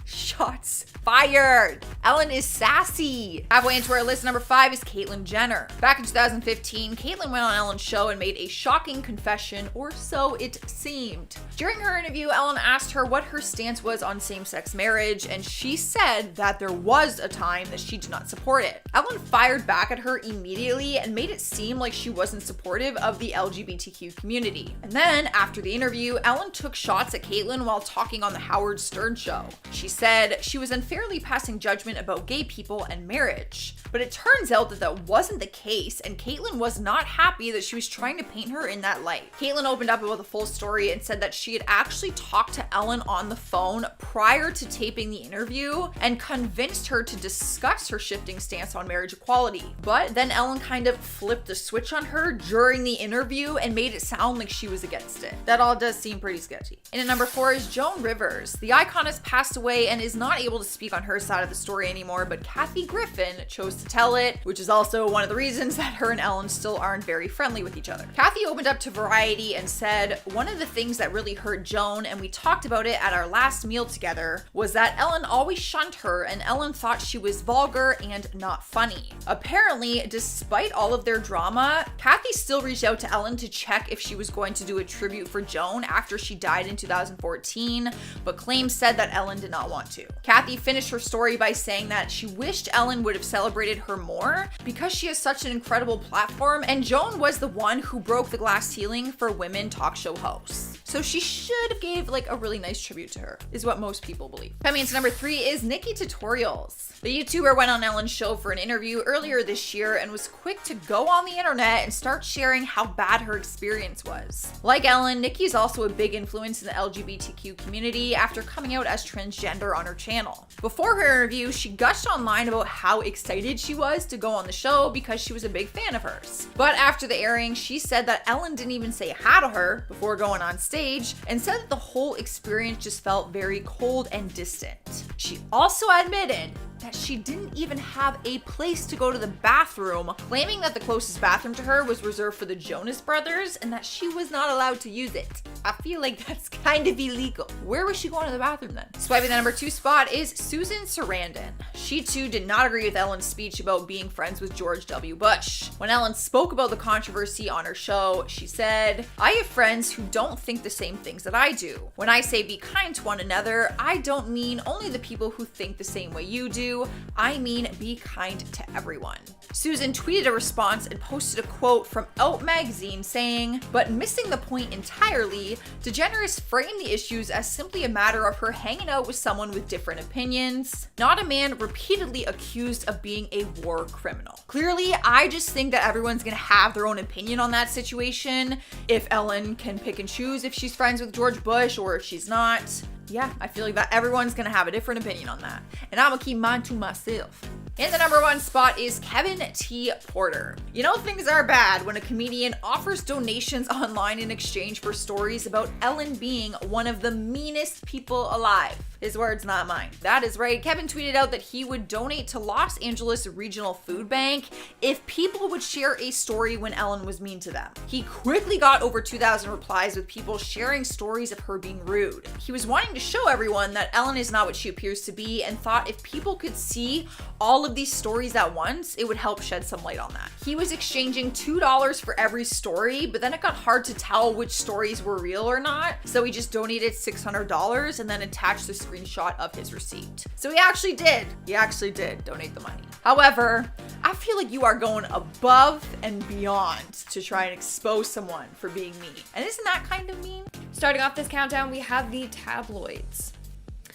Shots fired. Ellen is sassy. Halfway into our list, number 5 is Caitlyn Jenner. Back in 2015, Caitlyn went on Ellen's show and made a shocking confession, or so it seemed. During her interview, Ellen asked her what her stance was on same-sex marriage, and she said that there was a time that she did not support it. Ellen fired back at her immediately and made it seem like she wasn't supportive of the LGBTQ community. And then, after the interview, Ellen took shots at Caitlyn while talking on the Howard Stern show. She said she was unfairly passing judgment about gay people and marriage. But it turns out that that wasn't the case, and Caitlyn was not happy that she was trying to paint her in that light. Caitlyn opened up about the full story and said that she had actually talked to Ellen on the phone prior to taping the interview and convinced her to discuss her shifting stance on marriage equality. But then Ellen kind of flipped the switch on her during the interview and made it sound like she was against it. That all does seem pretty sketchy. And at number 4 is Joan Rivers. The icon has passed away and is not able to speak on her side of the story anymore, but Kathy Griffin chose to tell it, which is also one of the reasons that her and Ellen still aren't very friendly with each other. Kathy opened up to Variety and said, "One of the things that really hurt Joan, and we talked about it at our last meal together, was that Ellen always shunned her and Ellen thought she was vulgar and not funny." Apparently, despite all of their drama, Kathy still reached out to Ellen to check if she was going to do a tribute for Joan after she died in 2014, but claims said that Ellen did not want to. Kathy finished her story by saying that she wished Ellen would have celebrated her more because she has such an incredible platform, and Joan was the one who broke the glass ceiling for women talk show hosts. so she should have gave like a really nice tribute to her, is what most people believe. Coming into number 3 is Nikki Tutorials. The YouTuber went on Ellen's show for an interview earlier this year and was quick to go on the internet and start sharing how bad her experience was. Like Ellen, Nikki's also a big influence in the LGBTQ community after coming out as transgender on her channel. Before her interview, she gushed online about how excited she was to go on the show because she was a big fan of hers. But after the airing, she said that Ellen didn't even say hi to her before going on stage and said that the whole experience just felt very cold and distant. She also admitted that she didn't even have a place to go to the bathroom, claiming that the closest bathroom to her was reserved for the Jonas Brothers and that she was not allowed to use it. I feel like that's kind of illegal. Where was she going to the bathroom then? Swiping the number 2 spot is Susan Sarandon. She too did not agree with Ellen's speech about being friends with George W. Bush. When Ellen spoke about the controversy on her show, she said, "I have friends who don't think the same things that I do. When I say be kind to one another, I don't mean only the people who think the same way you do. I mean be kind to everyone." Susan tweeted a response and posted a quote from Out magazine saying, "But missing the point entirely, DeGeneres framed the issues as simply a matter of her hanging out with someone with different opinions, not a man repeatedly accused of being a war criminal." Clearly, I just think that everyone's gonna have their own opinion on that situation. If Ellen can pick and choose if she's friends with George Bush or if she's not. Yeah, I feel like that everyone's gonna have a different opinion on that. And I'm gonna keep mine to myself. In the number 1 spot is Kevin T. Porter. You know things are bad when a comedian offers donations online in exchange for stories about Ellen being one of the meanest people alive. His words, not mine. That is right. Kevin tweeted out that he would donate to Los Angeles Regional Food Bank if people would share a story when Ellen was mean to them. He quickly got over 2,000 replies with people sharing stories of her being rude. He was wanting to show everyone that Ellen is not what she appears to be and thought if people could see all of these stories at once, it would help shed some light on that. He was exchanging $2 for every story, but then it got hard to tell which stories were real or not, so he just donated $600 and then attached the screenshot of his receipt. So he actually did donate the money. However, I feel like you are going above and beyond to try and expose someone for being mean. And isn't that kind of mean? Starting off this countdown, we have the tabloids.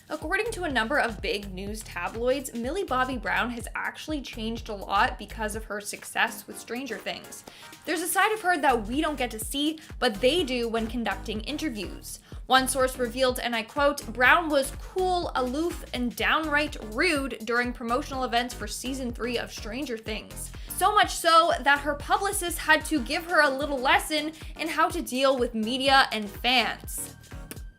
According to a number of big news tabloids, Millie Bobby Brown has actually changed a lot because of her success with Stranger Things. There's a side of her that we don't get to see, but they do when conducting interviews. One source revealed, and I quote, "Brown was cool, aloof, and downright rude during promotional events for season 3 of Stranger Things. So much so that her publicist had to give her a little lesson in how to deal with media and fans."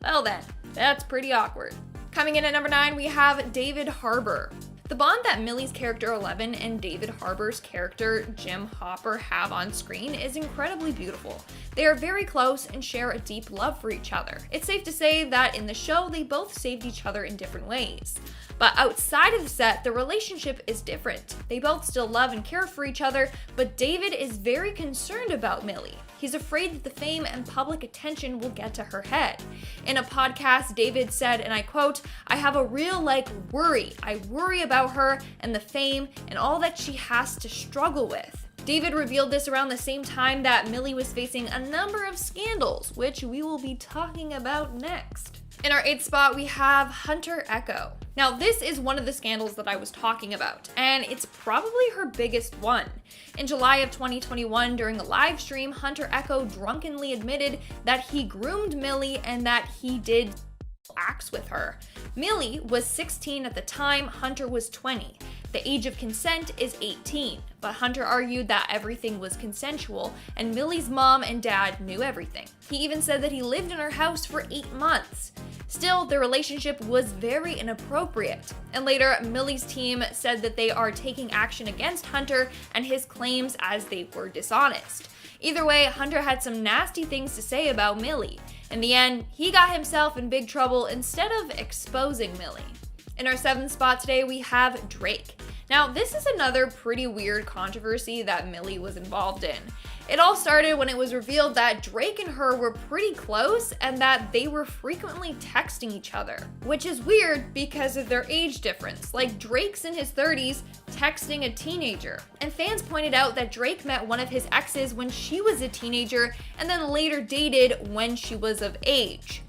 Well then, that's pretty awkward. Coming in at number 9, we have David Harbour. The bond that Millie's character Eleven and David Harbour's character Jim Hopper have on screen is incredibly beautiful. They are very close and share a deep love for each other. It's safe to say that in the show, they both saved each other in different ways. But outside of the set, the relationship is different. They both still love and care for each other, but David is very concerned about Millie. He's afraid that the fame and public attention will get to her head. In a podcast, David said, and I quote, "I have a real worry. I worry about her and the fame and all that she has to struggle with." David revealed this around the same time that Millie was facing a number of scandals, which we will be talking about next. In our 8th spot, we have Hunter Echo. Now, this is one of the scandals that I was talking about, and it's probably her biggest one. In July of 2021, during a live stream, Hunter Echo drunkenly admitted that he groomed Millie and that he did acts with her. Millie was 16 at the time, Hunter was 20. The age of consent is 18, but Hunter argued that everything was consensual and Millie's mom and dad knew everything. He even said that he lived in her house for 8 months. Still, the relationship was very inappropriate. And later, Millie's team said that they are taking action against Hunter and his claims as they were dishonest. Either way, Hunter had some nasty things to say about Millie. In the end, he got himself in big trouble instead of exposing Millie. In our 7th spot today, we have Drake. Now, this is another pretty weird controversy that Millie was involved in. It all started when it was revealed that Drake and her were pretty close and that they were frequently texting each other, which is weird because of their age difference. Like, Drake's in his 30s texting a teenager. And fans pointed out that Drake met one of his exes when she was a teenager and then later dated when she was of age.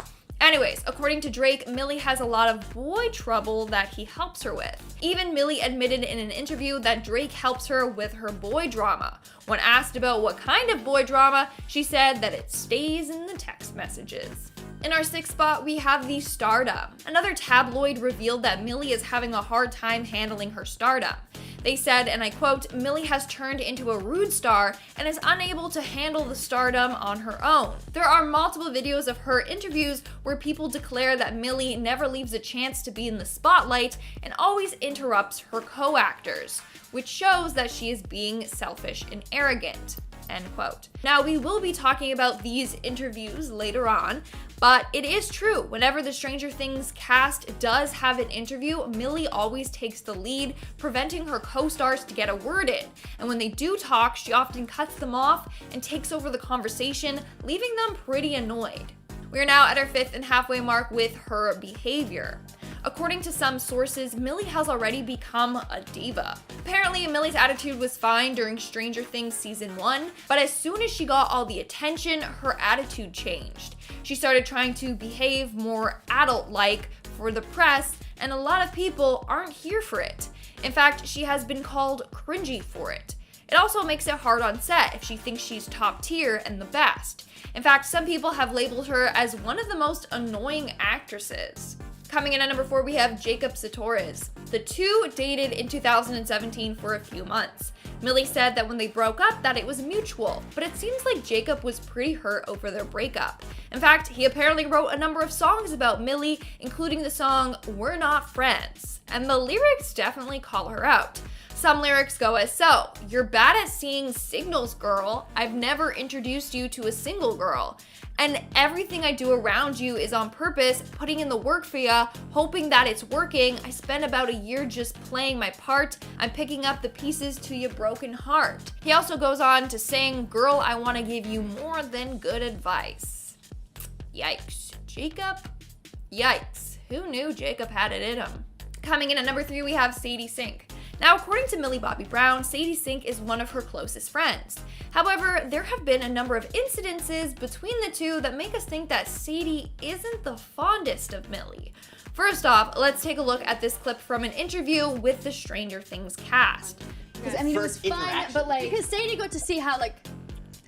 Anyways, according to Drake, Millie has a lot of boy trouble that he helps her with. Even Millie admitted in an interview that Drake helps her with her boy drama. When asked about what kind of boy drama, she said that it stays in the text messages. In our 6th spot, we have the stardom. Another tabloid revealed that Millie is having a hard time handling her stardom. They said, and I quote, "Millie has turned into a rude star and is unable to handle the stardom on her own." There are multiple videos of her interviews where people declare that Millie never leaves a chance to be in the spotlight and always interrupts her co-actors, which shows that she is being selfish and arrogant. End quote. Now, we will be talking about these interviews later on, but it is true. Whenever the Stranger Things cast does have an interview, Millie always takes the lead, preventing her co-stars to get a word in. And when they do talk, she often cuts them off and takes over the conversation, leaving them pretty annoyed. We are now at our 5th and halfway mark with her behavior. According to some sources, Millie has already become a diva. Apparently, Millie's attitude was fine during Stranger Things season 1, but as soon as she got all the attention, her attitude changed. She started trying to behave more adult-like for the press, and a lot of people aren't here for it. In fact, she has been called cringy for it. It also makes it hard on set if she thinks she's top tier and the best. In fact, some people have labeled her as one of the most annoying actresses. Coming in at number 4, we have Jacob Sartorius. The two dated in 2017 for a few months. Millie said that when they broke up that it was mutual, but it seems like Jacob was pretty hurt over their breakup. In fact, he apparently wrote a number of songs about Millie, including the song "We're Not Friends," and the lyrics definitely call her out. Some lyrics go as so: "You're bad at seeing signals, girl. I've never introduced you to a single girl. And everything I do around you is on purpose, putting in the work for ya, hoping that it's working. I spent about a year just playing my part. I'm picking up the pieces to your broken heart." He also goes on to sing, "Girl, I wanna give you more than good advice." Yikes. Jacob? Yikes. Who knew Jacob had it in him? Coming in at number 3, we have Sadie Sink. Now, according to Millie Bobby Brown, Sadie Sink is one of her closest friends. However, there have been a number of incidences between the two that make us think that Sadie isn't the fondest of Millie. First off, let's take a look at this clip from an interview with the Stranger Things cast. Because I mean, it was fun, but like, because Sadie got to see how like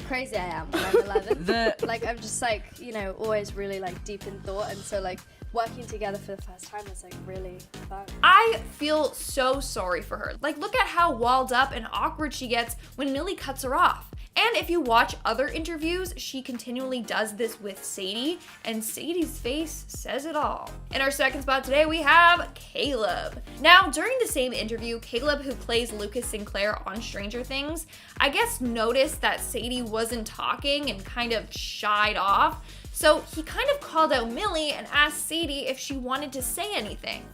crazy I am when I'm 11. Like, I'm just like, you know, always really like deep in thought, and so like working together for the first time was like really fun. I feel so sorry for her. Like, look at how walled up and awkward she gets when Millie cuts her off. And if you watch other interviews, she continually does this with Sadie, and Sadie's face says it all. In our 2nd spot today, we have Caleb. Now, during the same interview, Caleb, who plays Lucas Sinclair on Stranger Things, I guess noticed that Sadie wasn't talking and kind of shied off. So he kind of called out Millie and asked Sadie if she wanted to say anything.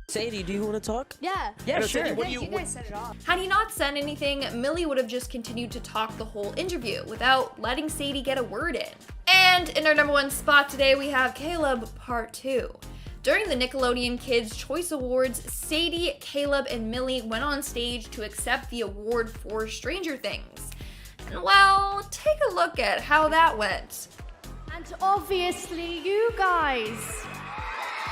Sadie, do you want to talk? Yeah. Yeah, sure. Yeah, you guys set it off. Had he not said anything, Millie would have just continued to talk the whole interview without letting Sadie get a word in. And in our number 1 spot today, we have Caleb Part 2. During the Nickelodeon Kids' Choice Awards, Sadie, Caleb, and Millie went on stage to accept the award for Stranger Things. And well, take a look at how that went. And obviously, you guys.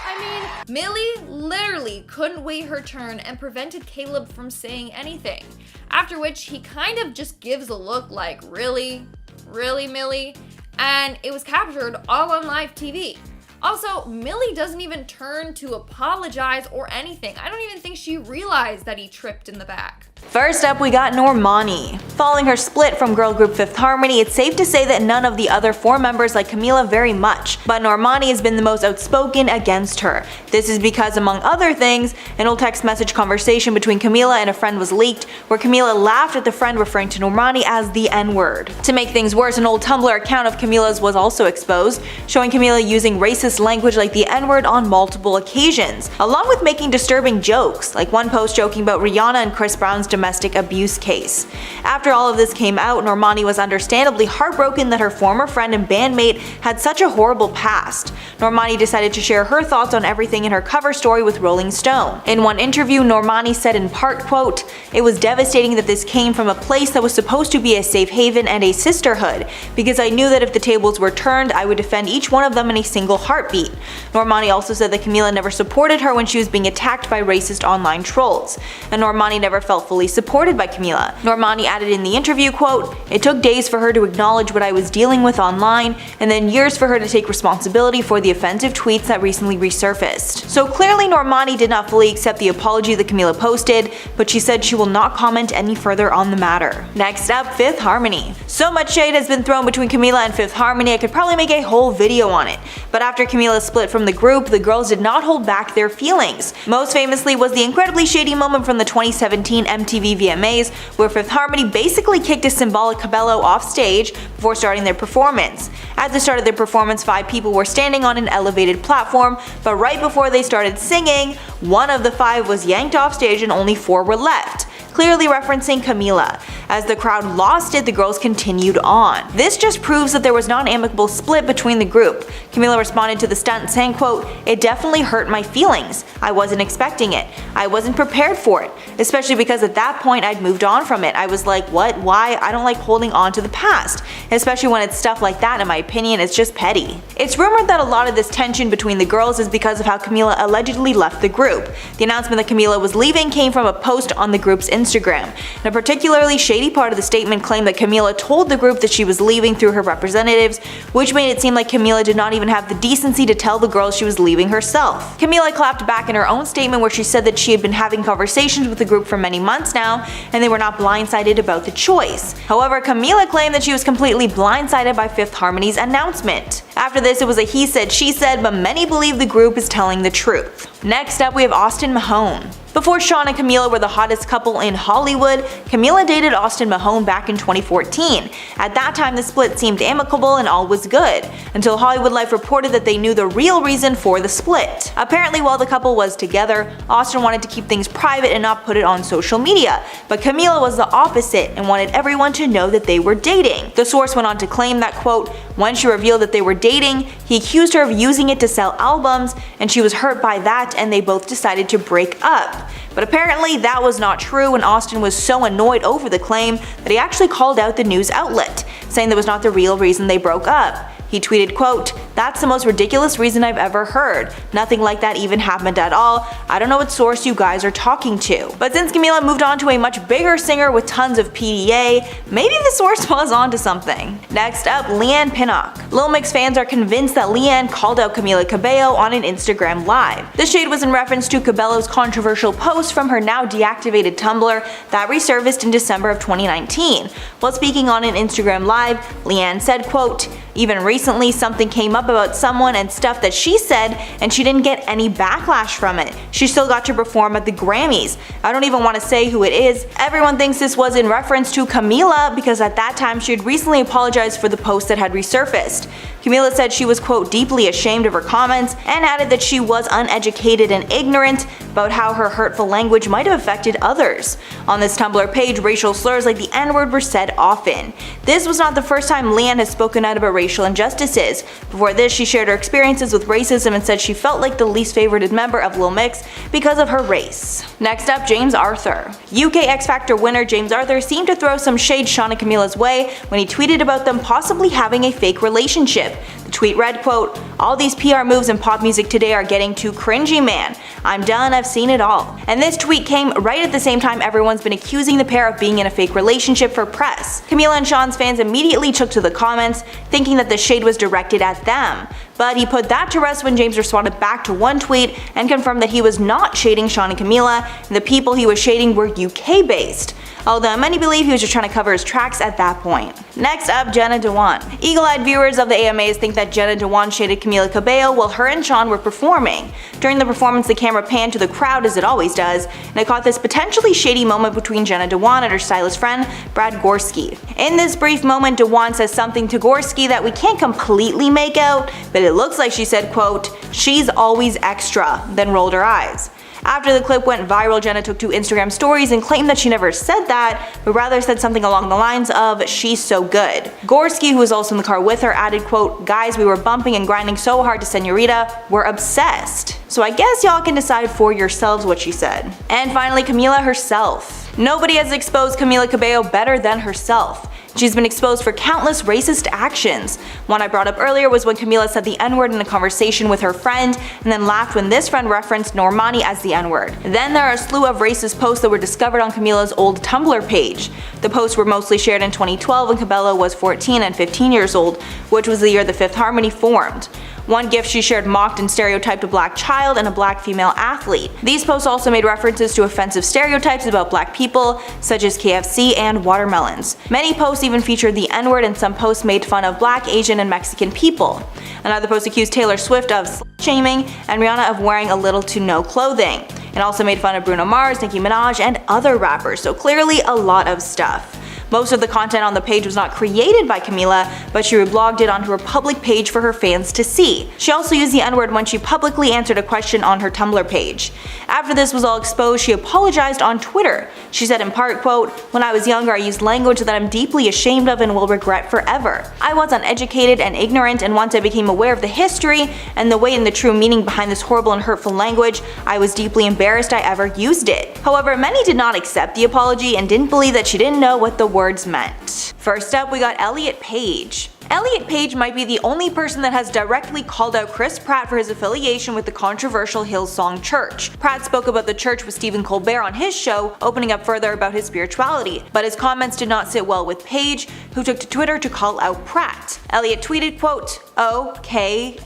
I mean, Millie literally couldn't wait her turn and prevented Caleb from saying anything. After which he kind of just gives a look like, really? Really, Millie? And it was captured all on live TV. Also, Millie doesn't even turn to apologize or anything. I don't even think she realized that he tripped in the back. First up, we got Normani. Following her split from girl group Fifth Harmony, it's safe to say that none of the other 4 members like Camila very much, but Normani has been the most outspoken against her. This is because, among other things, an old text message conversation between Camila and a friend was leaked, where Camila laughed at the friend referring to Normani as the N-word. To make things worse, an old Tumblr account of Camila's was also exposed, showing Camila using racist language like the N-word on multiple occasions, along with making disturbing jokes, like one post joking about Rihanna and Chris Brown's domestic abuse case. After all of this came out, Normani was understandably heartbroken that her former friend and bandmate had such a horrible past. Normani decided to share her thoughts on everything in her cover story with Rolling Stone. In one interview, Normani said in part, quote, "It was devastating that this came from a place that was supposed to be a safe haven and a sisterhood, because I knew that if the tables were turned, I would defend each one of them in a single heartbeat." Normani also said that Camila never supported her when she was being attacked by racist online trolls, and Normani never felt fully supported by Camila. Normani added in the interview, quote, "It took days for her to acknowledge what I was dealing with online, and then years for her to take responsibility for the offensive tweets that recently resurfaced." So clearly Normani did not fully accept the apology that Camila posted, but she said she will not comment any further on the matter. Next up, Fifth Harmony. So much shade has been thrown between Camila and Fifth Harmony, I could probably make a whole video on it. But after Camila split from the group, the girls did not hold back their feelings. Most famously was the incredibly shady moment from the 2017 MTV VMAs, where Fifth Harmony basically kicked a symbolic cabello off stage before starting their performance. At the start of their performance, 5 people were standing on an elevated platform, but right before they started singing, one of the 5 was yanked off stage and only 4 were left, clearly referencing Camila. As the crowd lost it, the girls continued on. This just proves that there was not an amicable split between the group. Camila responded to the stunt saying, quote, "It definitely hurt my feelings. I wasn't expecting it. I wasn't prepared for it, especially because at that point I'd moved on from it. I was like, what? Why? I don't like holding on to the past. Especially when it's stuff like that, in my opinion, it's just petty." It's rumored that a lot of this tension between the girls is because of how Camila allegedly left the group. The announcement that Camila was leaving came from a post on the group's Instagram. And a particularly shady part of the statement claimed that Camila told the group that she was leaving through her representatives, which made it seem like Camila did not even have the decency to tell the girls she was leaving herself. Camila clapped back in her own statement where she said that she had been having conversations with the group for many months now, and they were not blindsided about the choice. However, Camila claimed that she was completely blindsided by Fifth Harmony's announcement. After this, it was a he said, she said, but many believe the group is telling the truth. Next up, we have Austin Mahone. Before Sean and Camila were the hottest couple in Hollywood, Camila dated Austin Mahone back in 2014. At that time, the split seemed amicable and all was good, until Hollywood Life reported that they knew the real reason for the split. Apparently, while the couple was together, Austin wanted to keep things private and not put it on social media, but Camila was the opposite and wanted everyone to know that they were dating. The source went on to claim that, quote, "When she revealed that they were dating, he accused her of using it to sell albums, and she was hurt by that and they both decided to break up." But apparently that was not true, and Austin was so annoyed over the claim that he actually called out the news outlet, saying that was not the real reason they broke up. He tweeted, quote, "That's the most ridiculous reason I've ever heard. Nothing like that even happened at all. I don't know what source you guys are talking to." But since Camila moved on to a much bigger singer with tons of PDA, maybe the source was onto something. Next up, Leigh-Anne Pinnock. Lil Mix fans are convinced that Leigh-Anne called out Camila Cabello on an Instagram live. The shade was in reference to Cabello's controversial post from her now deactivated Tumblr that resurfaced in December of 2019. While speaking on an Instagram live, Leigh-Anne said, quote, "Even recently something came up about someone and stuff that she said, and she didn't get any backlash from it. She still got to perform at the Grammys. I don't even want to say who it is. Everyone thinks this was in reference to Camila because at that time she had recently apologized for the post that had resurfaced." Camila said she was, quote, "deeply ashamed of her comments," and added that she was uneducated and ignorant about how her hurtful language might have affected others. On this Tumblr page, racial slurs like the N-word were said often. This was not the first time Leigh-Anne has spoken out about racial injustices. Before this, she shared her experiences with racism and said she felt like the least favorited member of Lil Mix because of her race. Next up, James Arthur. UK X Factor winner James Arthur seemed to throw some shade Sean and Camila's way when he tweeted about them possibly having a fake relationship. The tweet read, quote, "All these PR moves in pop music today are getting too cringy, man. I'm done, I've seen it all." And this tweet came right at the same time everyone's been accusing the pair of being in a fake relationship for press. Camila and Sean's fans immediately took to the comments, thinking that the shade was directed at them. But he put that to rest when James responded back to one tweet and confirmed that he was not shading Sean and Camila, and the people he was shading were UK based. Although many believe he was just trying to cover his tracks at that point. Next up, Jenna Dewan. Eagle-eyed viewers of the AMAs think that Jenna Dewan shaded Camila Cabello while her and Sean were performing. During the performance, the camera panned to the crowd as it always does, and it caught this potentially shady moment between Jenna Dewan and her stylist friend, Brad Gorski. In this brief moment, Dewan says something to Gorski that we can't completely make out, but it looks like she said, quote, "She's always extra," then rolled her eyes. After the clip went viral, Jenna took to Instagram stories and claimed that she never said that, but rather said something along the lines of, "She's so good." Gorski, who was also in the car with her, added, quote, "Guys, we were bumping and grinding so hard to Senorita, we're obsessed." So I guess y'all can decide for yourselves what she said. And finally, Camila herself. Nobody has exposed Camila Cabello better than herself. She's been exposed for countless racist actions. One I brought up earlier was when Camila said the N-word in a conversation with her friend, and then laughed when this friend referenced Normani as the N-word. Then there are a slew of racist posts that were discovered on Camila's old Tumblr page. The posts were mostly shared in 2012 when Cabello was 14 and 15 years old, which was the year the Fifth Harmony formed. One gift she shared mocked and stereotyped a black child and a black female athlete. These posts also made references to offensive stereotypes about black people, such as KFC and watermelons. Many posts even featured the N-word, and some posts made fun of black, Asian, and Mexican people. Another post accused Taylor Swift of slut-shaming and Rihanna of wearing a little to no clothing. It also made fun of Bruno Mars, Nicki Minaj, and other rappers, so clearly a lot of stuff. Most of the content on the page was not created by Camila, but she reblogged it onto her public page for her fans to see. She also used the N-word when she publicly answered a question on her Tumblr page. After this was all exposed, she apologized on Twitter. She said in part, quote, "When I was younger, I used language that I'm deeply ashamed of and will regret forever. I was uneducated and ignorant, and once I became aware of the history and the weight and the true meaning behind this horrible and hurtful language, I was deeply embarrassed I ever used it." However, many did not accept the apology and didn't believe that she didn't know what the words meant. First up, we got Elliot Page. Elliot Page might be the only person that has directly called out Chris Pratt for his affiliation with the controversial Hillsong Church. Pratt spoke about the church with Stephen Colbert on his show, opening up further about his spirituality, but his comments did not sit well with Page, who took to Twitter to call out Pratt. Elliot tweeted, quote, "Okay,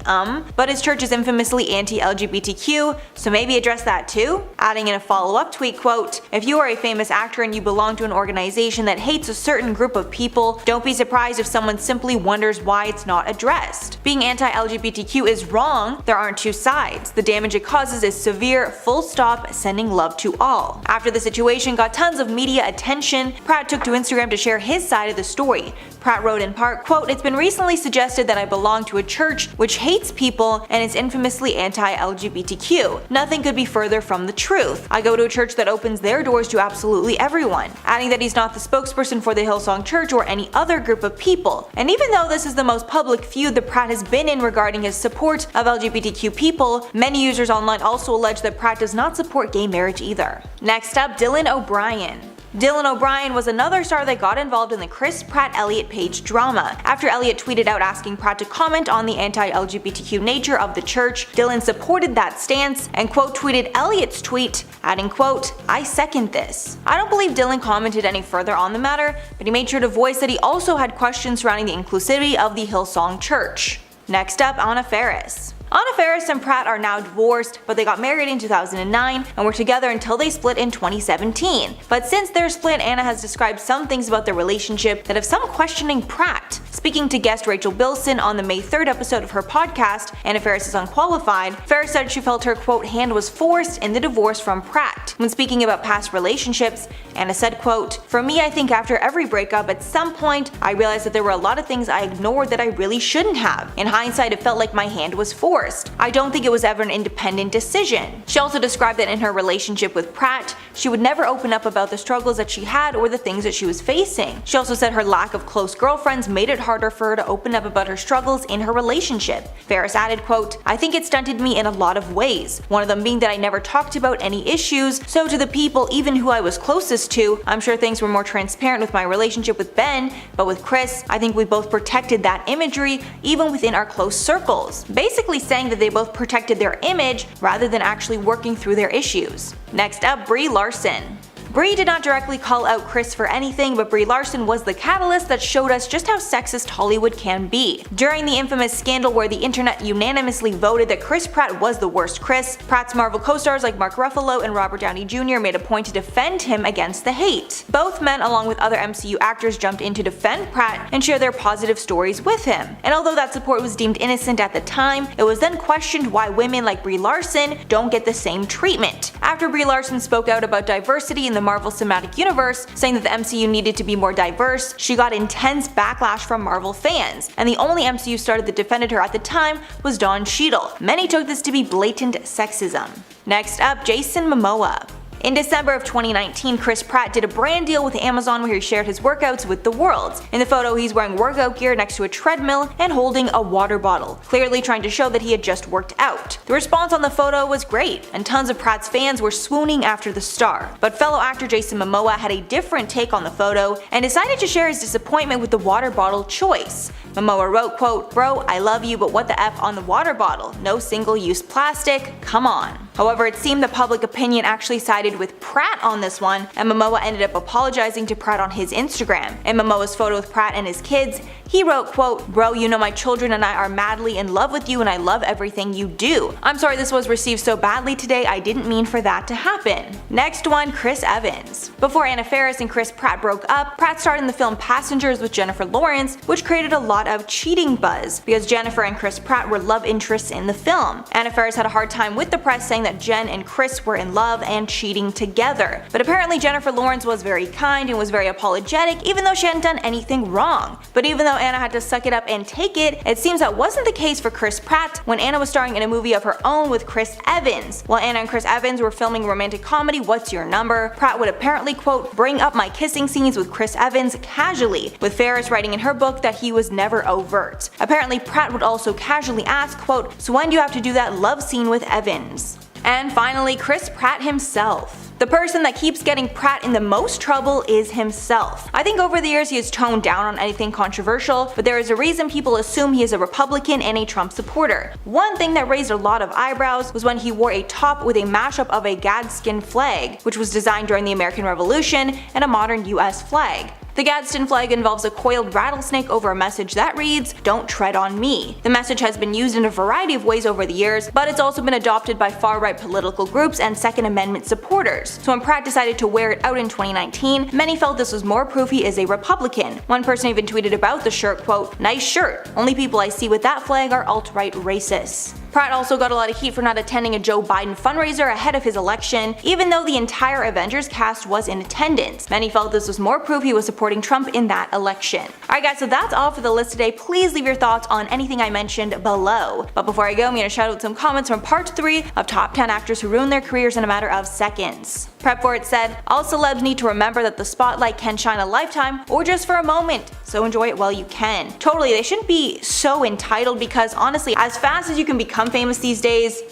but his church is infamously anti-LGBTQ, so maybe address that too?" Adding in a follow-up tweet, quote, "If you are a famous actor and you belong to an organization that hates a certain group of people, don't be surprised if someone simply wonders why it's not addressed. Being anti-LGBTQ is wrong, there aren't two sides. The damage it causes is severe, full stop, sending love to all." After the situation got tons of media attention, Pratt took to Instagram to share his side of the story. Pratt wrote in part, quote, "It's been recently suggested that I belong to a church which hates people and is infamously anti-LGBTQ. Nothing could be further from the truth. I go to a church that opens their doors to absolutely everyone," adding that he's not the spokesperson for the Hillsong Church or any other group of people. And even though this is the most public feud that Pratt has been in regarding his support of LGBTQ people, many users online also allege that Pratt does not support gay marriage either. Next up, Dylan O'Brien. Dylan O'Brien was another star that got involved in the Chris Pratt-Elliot Page drama. After Elliot tweeted out asking Pratt to comment on the anti-LGBTQ nature of the church, Dylan supported that stance and quote tweeted Elliot's tweet, adding quote, "I second this." I don't believe Dylan commented any further on the matter, but he made sure to voice that he also had questions surrounding the inclusivity of the Hillsong Church. Next up, Anna Faris. Anna Faris and Pratt are now divorced, but they got married in 2009 and were together until they split in 2017. But since their split, Anna has described some things about their relationship that have some questioning Pratt. Speaking to guest Rachel Bilson on the May 3rd episode of her podcast, Anna Faris is Unqualified, Faris said she felt her quote hand was forced in the divorce from Pratt. When speaking about past relationships, Anna said quote, "For me, I think after every breakup, at some point, I realized that there were a lot of things I ignored that I really shouldn't have. In hindsight, it felt like my hand was forced. I don't think it was ever an independent decision." She also described that in her relationship with Pratt, she would never open up about the struggles that she had or the things that she was facing. She also said her lack of close girlfriends made it harder for her to open up about her struggles in her relationship. Faris added quote, "I think it stunted me in a lot of ways, one of them being that I never talked about any issues, so to the people even who I was closest to, I'm sure things were more transparent with my relationship with Ben, but with Chris, I think we both protected that imagery even within our close circles." Basically saying that they both protected their image rather than actually working through their issues. Next up, Brie Larson. Brie did not directly call out Chris for anything, but Brie Larson was the catalyst that showed us just how sexist Hollywood can be. During the infamous scandal where the internet unanimously voted that Chris Pratt was the worst Chris, Pratt's Marvel co-stars like Mark Ruffalo and Robert Downey Jr. made a point to defend him against the hate. Both men, along with other MCU actors, jumped in to defend Pratt and share their positive stories with him. And although that support was deemed innocent at the time, it was then questioned why women like Brie Larson don't get the same treatment. After Brie Larson spoke out about diversity in the Marvel Cinematic Universe, saying that the MCU needed to be more diverse, she got intense backlash from Marvel fans, and the only MCU star that defended her at the time was Don Cheadle. Many took this to be blatant sexism. Next up, Jason Momoa. In December of 2019, Chris Pratt did a brand deal with Amazon where he shared his workouts with the world. In the photo, he's wearing workout gear next to a treadmill and holding a water bottle, clearly trying to show that he had just worked out. The response on the photo was great, and tons of Pratt's fans were swooning after the star. But fellow actor Jason Momoa had a different take on the photo and decided to share his disappointment with the water bottle choice. Momoa wrote, quote, "Bro, I love you, but what the F on the water bottle? No single-use plastic, come on." However, it seemed the public opinion actually sided with Pratt on this one, and Momoa ended up apologizing to Pratt on his Instagram. In Momoa's photo with Pratt and his kids, he wrote, quote, "Bro, you know my children and I are madly in love with you and I love everything you do. I'm sorry this was received so badly today, I didn't mean for that to happen." Next one, Chris Evans. Before Anna Faris and Chris Pratt broke up, Pratt starred in the film Passengers with Jennifer Lawrence, which created a lot of cheating buzz, because Jennifer and Chris Pratt were love interests in the film. Anna Faris had a hard time with the press saying that Jen and Chris were in love and cheating together. But apparently Jennifer Lawrence was very kind and was very apologetic even though she hadn't done anything wrong. But even though Anna had to suck it up and take it, it seems that wasn't the case for Chris Pratt when Anna was starring in a movie of her own with Chris Evans. While Anna and Chris Evans were filming romantic comedy What's Your Number, Pratt would apparently, quote, "bring up my kissing scenes with Chris Evans casually," with Faris writing in her book that he was never overt. Apparently Pratt would also casually ask, quote, "so when do you have to do that love scene with Evans?" And finally, Chris Pratt himself. The person that keeps getting Pratt in the most trouble is himself. I think over the years he has toned down on anything controversial, but there is a reason people assume he is a Republican and a Trump supporter. One thing that raised a lot of eyebrows was when he wore a top with a mashup of a Gadsden flag, which was designed during the American Revolution, and a modern US flag. The Gadsden flag involves a coiled rattlesnake over a message that reads, "Don't tread on me." The message has been used in a variety of ways over the years, but it's also been adopted by far-right political groups and Second Amendment supporters. So when Pratt decided to wear it out in 2019, many felt this was more proof he is a Republican. One person even tweeted about the shirt, quote, "nice shirt. Only people I see with that flag are alt-right racists." Pratt also got a lot of heat for not attending a Joe Biden fundraiser ahead of his election, even though the entire Avengers cast was in attendance. Many felt this was more proof he was supporting Trump in that election. Alright guys, so that's all for the list today. Please leave your thoughts on anything I mentioned below. But before I go, I'm going to shout out some comments from part 3 of top 10 actors who ruined their careers in a matter of seconds. Prep for It said, "All celebs need to remember that the spotlight can shine a lifetime or just for a moment, so enjoy it while you can." Totally, they shouldn't be so entitled because honestly, as fast as you can become famous these days,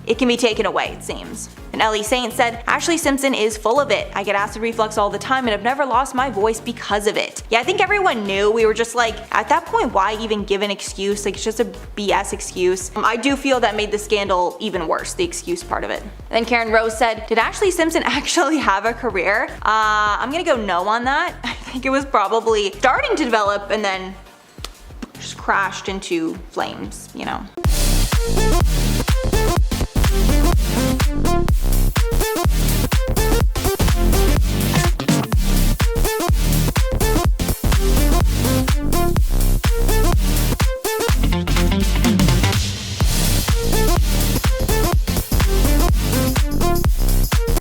it can be taken away, it seems. And Ellie Saint said, "Ashley Simpson is full of it. I get acid reflux all the time and I've never lost my voice because of it." Yeah, I think everyone knew. We were just like, at that point, why even give an excuse? Like, it's just a BS excuse. I do feel that made the scandal even worse, the excuse part of it. And then Karen Rose said, "Did Ashley Simpson actually have a career?" I'm gonna go no on that. I think it was probably starting to develop and then just crashed into flames, you know.